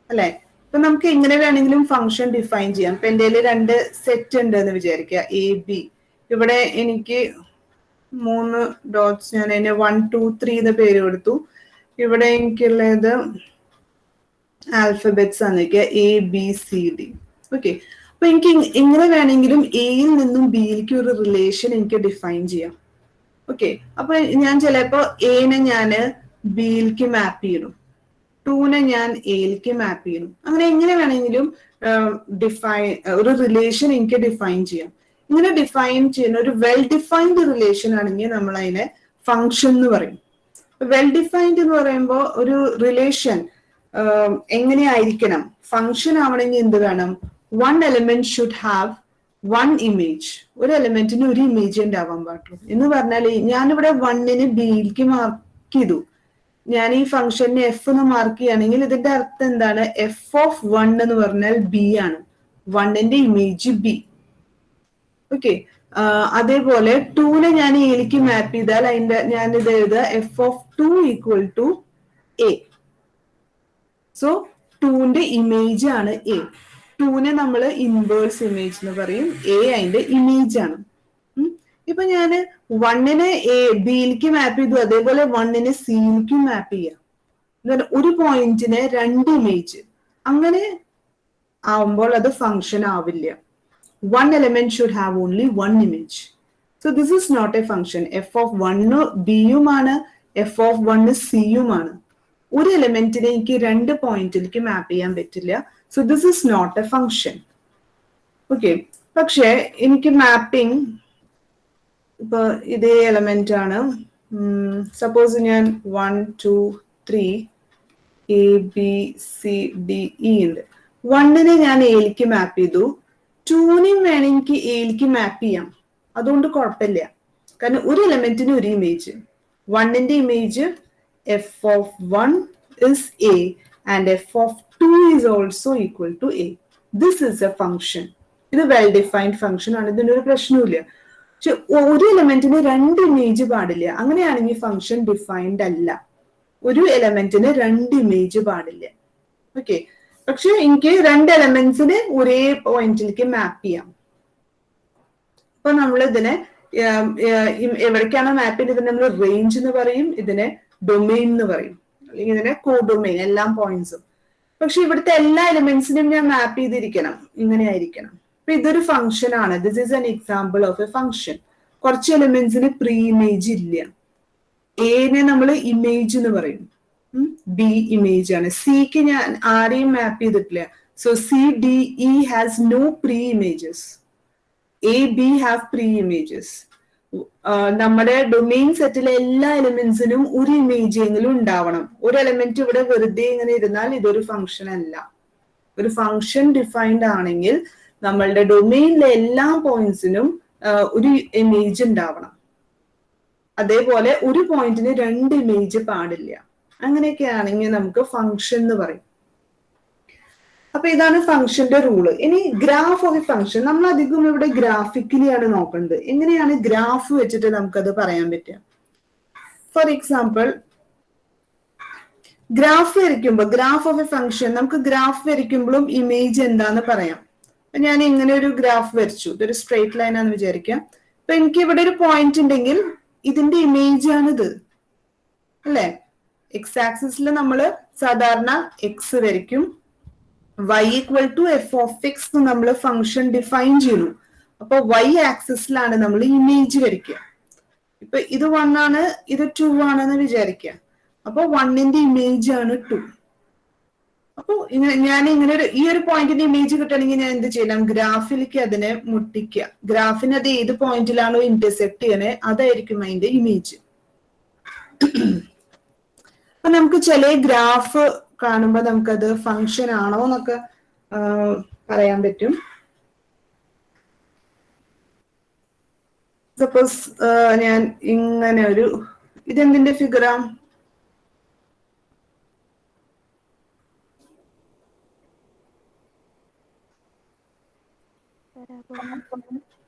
അല്ലെ? അപ്പൊ നമുക്ക് എങ്ങനെ വേണമെങ്കിലും ഫങ്ഷൻ ഡിഫൈൻ ചെയ്യാം. ഇപ്പൊ എൻ്റെ രണ്ട് സെറ്റ് ഉണ്ട് എന്ന് വിചാരിക്കുക, എ ബി. ഇവിടെ എനിക്ക് 3 ഡോട്ട്സ്, ഞാൻ അതിന് 1 2 3 എന്ന് പേര് കൊടുത്തു. ഇവിടെ എനിക്കുള്ളത് ആൽഫബറ്റ്സ് ആണ്, A B C D. Okay, അപ്പൊ എനിക്ക് എങ്ങനെ വേണമെങ്കിലും എയിൽ നിന്നും ബിയിലേക്ക് ഒരു റിലേഷൻ എനിക്ക് ഡിഫൈൻ ചെയ്യാം. ഓക്കെ, അപ്പൊ ഞാൻ ചിലപ്പോ എനെ ഞാൻ ബിയിലേക്ക് മാപ്പ് ചെയ്യണം, 2നെ ഞാൻ എയിലേക്ക് മാപ്പ് ചെയ്യണം. അങ്ങനെ എങ്ങനെ വേണമെങ്കിലും ഒരു റിലേഷൻ എനിക്ക് ഡിഫൈൻ ചെയ്യാം. ഇങ്ങനെ ഡിഫൈൻ ചെയ്യുന്ന ഒരു വെൽ ഡിഫൈൻഡ് റിലേഷൻ ആണെങ്കിൽ നമ്മൾ അതിനെ ഫങ്ഷൻ എന്ന് പറയും. വെൽ ഡിഫൈൻഡ് എന്ന് പറയുമ്പോൾ ഒരു റിലേഷൻ എങ്ങനെയായിരിക്കണം, ഫങ്ഷൻ ആവണമെങ്കിൽ എന്ത് വേണം, one element should have one image. ഒരു എലിമെന്റിന് ഒരു ഇമേജ് ഉണ്ടാവാൻ പാടുള്ളൂ. എന്ന് പറഞ്ഞാൽ ഞാനിവിടെ 1നെ ബിയിലേക്ക് മാർക്ക് ചെയ്തു, ഞാൻ ഈ ഫംഗ്ഷനെ എഫ് എന്ന് മാർക്ക് ചെയ്യുകയാണെങ്കിൽ ഇതിന്റെ അർത്ഥം എന്താണ്? എഫ് ഓഫ് 1 എന്ന് പറഞ്ഞാൽ ബി ആണ്. 1ന്റെ ഇമേജ് ബി. ഓക്കെ. അതേപോലെ 2നെ ഞാൻ എയിലേക്ക് മാപ്പ് ചെയ്താൽ ഞാൻ ഇത് എഴുതുക f of 2 equal to A. So 2ന്റെ ഇമേജ് ആണ് എ. 2നെ നമ്മൾ ഇൻവേഴ്സ് ഇമേജ് എന്ന് പറയും. എ അതിന്റെ ഇമേജ് ആണ്. ഇപ്പൊ ഞാന് 1നെ ബിയിലേക്ക് മാപ്പ് ചെയ്തു, അതേപോലെ 1നെ സിയിലേക്ക് മാപ്പ് ചെയ്യാം. ഒരു പോയിന്റിന് 2 ഇമേജ് അങ്ങനെ ആവുമ്പോൾ അത് ഫംഗ്ഷൻ ആവില്ല. One element should have only one image. So this is not a function. F of 1 b യുമാണ്, f of 1 c യുമാണ്. ഒരു എലിമെന്റിനെ എനിക്ക് 2 പോയിന്റിലേക്ക് മാപ്പ് ചെയ്യാൻ പറ്റില്ല. So this is not a function. Okay. പക്ഷെ എനിക്ക് മാപ്പിംഗ് ഇപ്പൊ ഇതേ എലമെന്റ് ആണ്. സപ്പോസ് ഞാൻ 1 2 3 A B C D E ഉണ്ട്. 1നെ ഞാൻ എയിലേക്ക് മാപ്പ് ചെയ്തു, 2നെയും വേണമെങ്കിൽ എയിലേക്ക് മാപ്പ് ചെയ്യാം. അതുകൊണ്ട് കുഴപ്പമില്ല. കാരണം ഒരു എലമെന്റിന് ഒരു ഇമേജ്. 1ന്റെ image f of 1 is A and f of 2 is also equal to a. This is a function. ഇത് വെൽ ഡിഫൈൻഡ് ഫംഗ്ഷൻ ആണ്. ഇതിനൊരു പ്രശ്നവുമില്ല. പക്ഷെ ഒരു എലമെന്റിന് 2 ഇമേജ് പാടില്ല. അങ്ങനെയാണെങ്കിൽ ഫംഗ്ഷൻ ഡിഫൈൻഡ് അല്ല. ഒരു എലമെന്റിന് 2 ഇമേജ് പാടില്ല. ഓക്കെ. പക്ഷെ എനിക്ക് 2 എലമെന്റ്സിന് ഒരേ പോയിന്റിലേക്ക് മാപ്പ് ചെയ്യാം. അപ്പൊ നമ്മൾ ഇതിനെ എവിടേക്കാണ് മാപ്പ് ചെയ്യുന്നത്? ഇതിനെ നമ്മൾ റേഞ്ച് എന്ന് പറയും, ഇതിനെ ഡൊമെയിൻ എന്ന് പറയും, അല്ലെങ്കിൽ ഇതിനെ കോഡൊമെയിൻ, എല്ലാ പോയിന്റ്സും. പക്ഷെ ഇവിടുത്തെ എല്ലാ എലിമെന്റ്സിനും ഞാൻ മാപ്പ് ചെയ്തിരിക്കണം, ഇങ്ങനെ ആയിരിക്കണം. അപ്പൊ ഇതൊരു ഫംഗ്ഷൻ ആണ്. This is an example of a function. കുറച്ച് എലിമെന്റ്സിന് പ്രീ ഇമേജ് ഇല്ല. എനെ നമ്മൾ ഇമേജ് എന്ന് പറയും, ബി ഇമേജ് ആണ്. സിക്ക് ഞാൻ ആരെയും മാപ്പ് ചെയ്തിട്ടില്ല. So C D E has no pre images. A B have pre images. നമ്മുടെ ഡൊമെയിൻ സെറ്റിലെ എല്ലാ എലിമെന്റ്സിനും ഒരു ഇമേജ് എങ്കിലും ഉണ്ടാവണം. ഒരു എലിമെന്റ് ഇവിടെ വെറുതെ ഇങ്ങനെ ഇരുന്നാൽ ഇതൊരു ഫംഗ്ഷൻ അല്ല. ഒരു ഫംഗ്ഷൻ ഡിഫൈൻഡ് ആണെങ്കിൽ നമ്മളുടെ ഡൊമെയിനിലെ എല്ലാ പോയിന്റ്സിനും ഒരു ഇമേജ് ഉണ്ടാവണം. അതേപോലെ ഒരു പോയിന്റിന് 2 ഇമേജ് പാടില്ല. അങ്ങനെയൊക്കെ ആണെങ്കിൽ നമുക്ക് ഫംഗ്ഷൻ എന്ന് പറയും. അപ്പൊ ഇതാണ് ഫംഗ്ഷന്റെ റൂള്. ഇനി ഗ്രാഫ് ഓഫ് എ ഫംഗ്ഷൻ, നമ്മൾ അധികം ഇവിടെ ഗ്രാഫിക്കലി ആണ് നോക്കുന്നത്. എങ്ങനെയാണ് ഗ്രാഫ് വെച്ചിട്ട് നമുക്കത് പറയാൻ പറ്റുക? ഫോർ എക്സാമ്പിൾ, ഗ്രാഫ് വരയ്ക്കുമ്പോൾ, ഗ്രാഫ് ഓഫ് എ ഫംഗ്ഷൻ, നമുക്ക് ഗ്രാഫ് വരയ്ക്കുമ്പോഴും ഇമേജ് എന്താന്ന് പറയാം. ഞാൻ ഇങ്ങനെ ഒരു ഗ്രാഫ് വരച്ചു, ഇതൊരു സ്ട്രെയിറ്റ് ലൈൻ ആണെന്ന് വിചാരിക്കാം. അപ്പൊ എനിക്ക് ഇവിടെ ഒരു പോയിന്റ് ഉണ്ടെങ്കിൽ ഇതിന്റെ ഇമേജ് ആണിത്, അല്ലെ? എക്സ് ആക്സിസിൽ നമ്മൾ സാധാരണ എക്സ് വരയ്ക്കും. y equal to f of x നമ്മൾ ഫംഗ്ഷൻ ഡിഫൈൻ ചെയ്യുന്നു. അപ്പൊ y ആക്സിസിലാണ് നമ്മൾ ഇമേജ് വരയ്ക്കുക. ഇപ്പൊ ഇത് 1 ആണ്, ഇത് 2 ആണെന്ന് വിചാരിക്കുക. അപ്പൊ 1ന്റെ ഇമേജ് ആണ് 2. അപ്പൊ ഞാൻ ഇങ്ങനെ ഈ ഒരു പോയിന്റിന്റെ ഇമേജ് കിട്ടണമെങ്കിൽ ഞാൻ എന്ത് ചെയ്യണം? ഗ്രാഫിലേക്ക് അതിനെ മുട്ടിക്കുക. ഗ്രാഫിന് അത് ഏത് പോയിന്റിലാണോ ഇന്റർസെക്ട് ചെയ്യണേ അതായിരിക്കും അതിന്റെ ഇമേജ്. അപ്പൊ നമുക്ക് ചില ഗ്രാഫ് കാണുമ്പോ നമുക്കത് ഫംഗ്ഷൻ ആണോ എന്നൊക്കെ പറയാൻ പറ്റും. സപ്പോസ് ഞാൻ ഇങ്ങനെ ഒരു, ഇതെന്തിന്റെ ഫിഗറാ?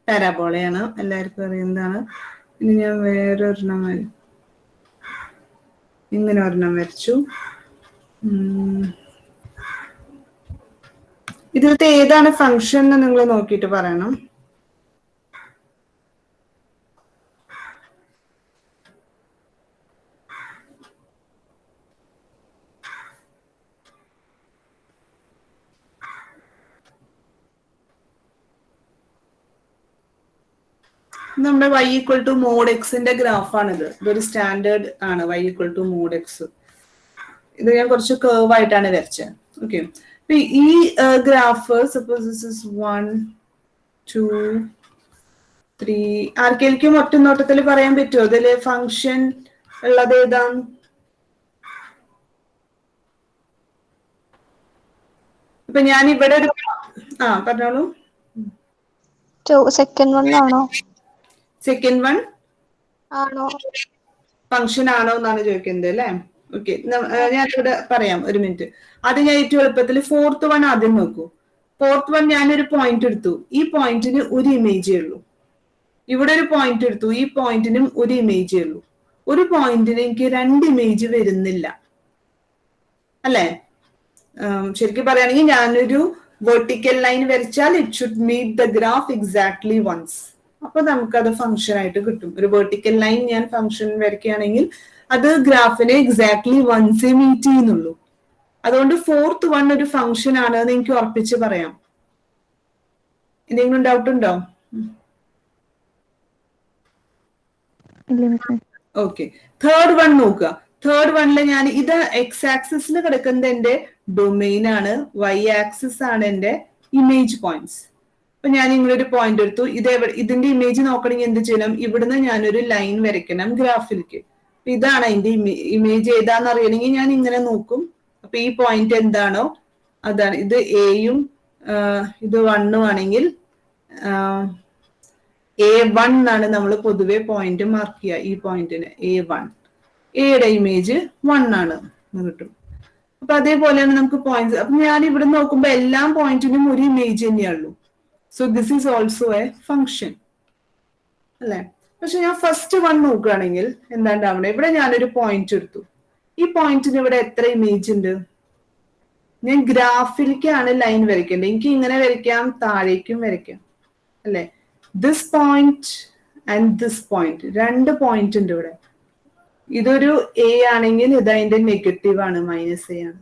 പാരാബോളയാണ്, എല്ലാവർക്കും അറിയുന്നതാണ്. ഇനി ഞാൻ വേറൊരെണ്ണം ഇങ്ങനെ ഒരെണ്ണം വരച്ചു. ഇതിലത്തെ ഏതാണ് ഫംഗ്ഷൻ എന്ന് നിങ്ങൾ നോക്കിയിട്ട് പറയണം. നമ്മുടെ y ഈക്വൽ ടു മോഡ് എക്സിന്റെ ഗ്രാഫാണിത്. ഇതൊരു സ്റ്റാൻഡേർഡ് ആണ്, y equal to mod x. ഇത് ഞാൻ കുറച്ച് കേർവ് ആയിട്ടാണ് വരച്ചത്. ഓക്കെ. അപ്പൊ ഈ ഗ്രാഫ് സപ്പോസ് ദിസ് ഇസ് 1 2 3, ആർക്കെങ്കിലും ഒറ്റ നോട്ടത്തിൽ പറയാൻ പറ്റുമോ ഇതില് ഫംഗ്ഷൻ ഉള്ളത് ഏതാണ്? ഇപ്പൊ ഞാൻ ഇവിടെ ഒരു പറഞ്ഞോളൂ. സെക്കൻഡ് വൺ ആണോ? സെക്കൻഡ് വൺ ആണോ? ഫംഗ്ഷൻ ആണോ എന്നാണ് ചോദിക്കുന്നത്, അല്ലെ? ഓക്കെ, ഞാനിവിടെ പറയാം, ഒരു മിനിറ്റ്. അത് ഞാൻ ഏറ്റവും എളുപ്പത്തിൽ 4th വൺ ആദ്യം നോക്കൂ. 4th വൺ ഞാനൊരു പോയിന്റ് എടുത്തു, ഈ പോയിന്റിന് ഒരു ഇമേജേ ഉള്ളൂ. ഇവിടെ ഒരു പോയിന്റ് എടുത്തു, ഈ പോയിന്റിനും ഒരു ഇമേജേ ഉള്ളൂ. ഒരു പോയിന്റിന് എനിക്ക് 2 ഇമേജ് വരുന്നില്ല അല്ലെ? ശരിക്കും പറയുകയാണെങ്കിൽ ഞാനൊരു വെർട്ടിക്കൽ ലൈൻ വരച്ചാൽ it should meet the graph exactly once. അപ്പൊ നമുക്കത് ഫംഗ്ഷൻ ആയിട്ട് കിട്ടും. ഒരു വെർട്ടിക്കൽ ലൈൻ ഞാൻ ഫംഗ്ഷൻ വരയ്ക്കുകയാണെങ്കിൽ അത് ഗ്രാഫിനെ എക്സാക്ട്ലി വൺസേ മീറ്റ് ചെയ്യുന്നുള്ളൂ. അതുകൊണ്ട് 4th വൺ ഒരു ഫംഗ്ഷൻ ആണ് എന്ന് എനിക്ക് ഉറപ്പിച്ച് പറയാം. എന്തെങ്കിലും ഡൗട്ട് ഉണ്ടോ? ഓക്കെ, 3rd വൺ നോക്കുക. 3rd വണ്ണില് ഞാൻ ഇത് എക്സ് ആക്സിസിൽ കിടക്കുന്നത് എന്റെ ഡൊമെയിൻ ആണ്, വൈ ആക്സിസ് ആണ് എന്റെ ഇമേജ് പോയിന്റ്സ്. അപ്പൊ ഞാൻ ഇങ്ങനൊരു പോയിന്റ് എടുത്തു, ഇതിന്റെ ഇമേജ് നോക്കണമെങ്കിൽ എന്ത് ചെയ്യണം? ഇവിടുന്ന് ഞാനൊരു ലൈൻ വരയ്ക്കണം ഗ്രാഫിലേക്ക്. ഇതാണ് അതിന്റെ ഇമേജ് ഏതാന്ന് അറിയണമെങ്കിൽ ഞാൻ ഇങ്ങനെ നോക്കും. അപ്പൊ ഈ പോയിന്റ് എന്താണോ അതാണ്. ഇത് എയും ഇത് 1 ആണെങ്കിൽ A1 എന്നാണ് നമ്മൾ പൊതുവെ പോയിന്റ് മാർക്ക് ചെയ്യുക. ഈ പോയിന്റിന് A1, എയുടെ ഇമേജ് 1 ആണ് കിട്ടും. അപ്പൊ അതേപോലെയാണ് നമുക്ക് പോയിന്റ്സ്. അപ്പൊ ഞാൻ ഇവിടെ നോക്കുമ്പോ എല്ലാ പോയിന്റിനും ഒരു ഇമേജ് തന്നെയുള്ളൂ. So this is also a function അല്ലെ? പക്ഷെ ഞാൻ ഫസ്റ്റ് വൺ നോക്കുകയാണെങ്കിൽ എന്താണ്ടാവണേ, ഇവിടെ ഞാനൊരു പോയിന്റ് എടുത്തു, ഈ പോയിന്റിന് ഇവിടെ എത്ര ഇമേജ് ഉണ്ട്? ഞാൻ ഗ്രാഫിലേക്കാണ് ലൈൻ വരയ്ക്കേണ്ടത്. എനിക്ക് ഇങ്ങനെ വരയ്ക്കാം, താഴേക്കും വരയ്ക്കാം അല്ലെ? This point and this point, 2 point ഉണ്ട് ഇവിടെ. ഇതൊരു എ ആണെങ്കിൽ ഇത് അതിന്റെ നെഗറ്റീവ് ആണ്, -a ആണ്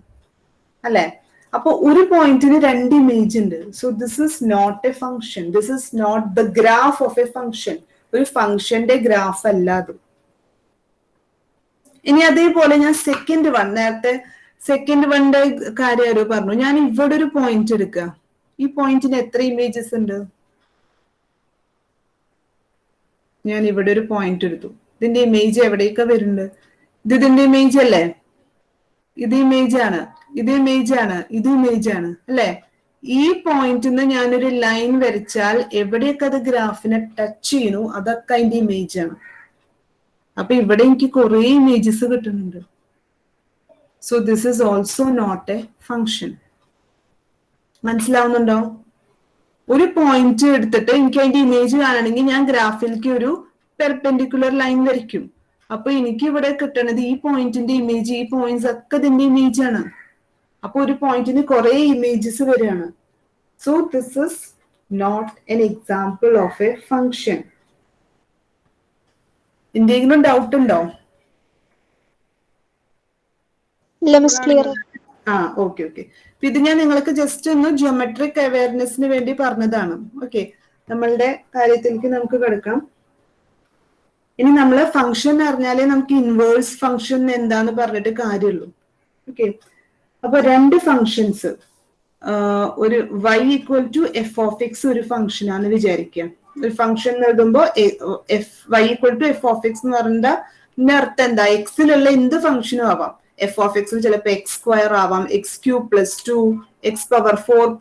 അല്ലെ? അപ്പൊ ഒരു പോയിന്റിന് 2 ഇമേജ് ഉണ്ട്. So this is not a function. This is not the graph of a function. ഒരു ഫംഗ്ഷന്റെ ഗ്രാഫ് അല്ല അത്. ഇനി അതേപോലെ ഞാൻ സെക്കൻഡ് വൺ, നേരത്തെ സെക്കൻഡ് വണ്ണിന്റെ കാര്യം ആരോ പറഞ്ഞു. ഞാൻ ഇവിടെ ഒരു പോയിന്റ് എടുക്കുക, ഈ പോയിന്റിന് എത്ര ഇമേജസ് ഉണ്ട്? ഞാൻ ഇവിടെ ഒരു പോയിന്റ് എടുത്തു, ഇതിന്റെ ഇമേജ് എവിടെയൊക്കെ വരുന്നുണ്ട്? ഇത് ഇതിന്റെ ഇമേജ് അല്ലേ? ഇത് ഇമേജ് ആണ്, ഇത് ഇമേജ് ആണ്, ഇത് ഇമേജ് ആണ് അല്ലെ? ഈ പോയിന്റിൽ നിന്ന് ഞാനൊരു ലൈൻ വരച്ചാൽ എവിടെയൊക്കെ അത് ഗ്രാഫിനെ ടച്ച് ചെയ്യുന്നു അതൊക്കെ അതിന്റെ ഇമേജ് ആണ്. അപ്പൊ ഇവിടെ എനിക്ക് കുറെ ഇമേജസ് കിട്ടുന്നുണ്ട്. So this is also not a function. മനസ്സിലാവുന്നുണ്ടോ? ഒരു പോയിന്റ് എടുത്തിട്ട് എനിക്ക് അതിന്റെ ഇമേജ് കാണണമെങ്കിൽ ഞാൻ ഗ്രാഫിലേക്ക് ഒരു പെർപെൻഡിക്കുലർ ലൈൻ വരയ്ക്കും. അപ്പൊ എനിക്ക് ഇവിടെ കിട്ടണത് ഈ പോയിന്റിന്റെ ഇമേജ്, ഈ പോയിന്റ്സ് ഒക്കെ ഇതിന്റെ ഇമേജ് ആണ്. അപ്പൊ ഒരു പോയിന്റിന് കുറെ ഇമേജസ് വരികയാണ്. So this is not an example of a function. എന്തെങ്കിലും ഡൗട്ട് ഉണ്ടോ? ഓക്കെ. ഇത് ഞാൻ നിങ്ങൾക്ക് ജസ്റ്റ് ഒന്ന് ജിയോമെട്രിക് അവയർനെസിന് വേണ്ടി പറഞ്ഞതാണ്. ഓക്കെ, നമ്മളുടെ കാര്യത്തിലേക്ക് നമുക്ക് കിടക്കാം. ഇനി നമ്മള് ഫംഗ്ഷൻ അറിഞ്ഞാലേ നമുക്ക് ഇൻവേഴ്സ് ഫംഗ്ഷൻ എന്താന്ന് പറഞ്ഞിട്ട് കാര്യമുള്ളൂ. ഓക്കെ, അപ്പൊ 2 ഫംഗ്ഷൻസ്, ഒരു y = f(x) ഒരു ഫംഗ്ഷൻ ആണെന്ന് വിചാരിക്കുക. ഒരു ഫംഗ്ഷൻ എഴുതുമ്പോ y = f(x) എന്ന് പറഞ്ഞ അർത്ഥം എന്താ? എക്സിലുള്ള എന്ത് ഫംഗ്ഷനും ആവാം. f(x) ചിലപ്പോ x² ആവാം, x³ + 2, x⁴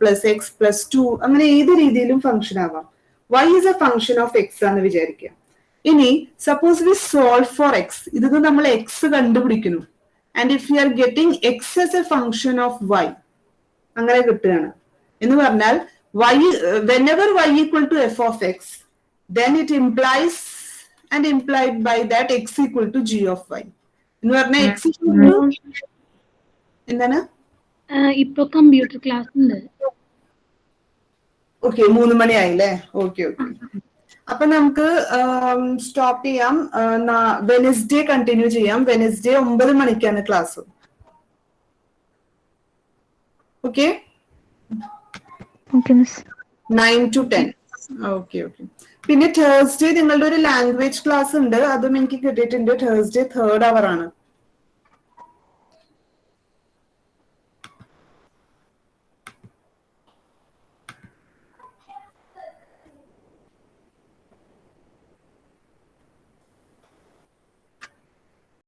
+ x + 2, അങ്ങനെ ഏത് രീതിയിലും ഫംഗ്ഷൻ ആവാം. y is a function of x ആണെന്ന് വിചാരിക്കുക. ഇനി suppose we solve for x, ഇത് നമ്മൾ x കണ്ടുപിടിക്കുന്നു. And if you are getting x as a function of y, അങ്ങനെ കിട്ടുകയാണ് എന്ന് പറഞ്ഞാൽ y, whenever y = f(x), then it implies and implied by that x = g of y എന്ന് പറഞ്ഞാൽ x എന്താണ്? ഇപ്പൊ കമ്പ്യൂട്ടർ ക്ലാസ് ഉണ്ട്. ഓക്കെ, 3 മണിയായില്ലേ? ഓക്കെ. അപ്പൊ നമുക്ക് സ്റ്റോപ്പ് ചെയ്യാം. വെനസ്ഡേ കണ്ടിന്യൂ ചെയ്യാം. വെനസ്ഡേ 9 മണിക്കാണ് ക്ലാസ്. Okay, 9 to 10. ഓക്കെ. പിന്നെ തേഴ്സ്ഡേ നിങ്ങളുടെ ഒരു ലാംഗ്വേജ് ക്ലാസ് ഉണ്ട്, അതും എനിക്ക് കിട്ടിയിട്ടുണ്ട്. തേഴ്സ്ഡേ 3rd hour ആണ്.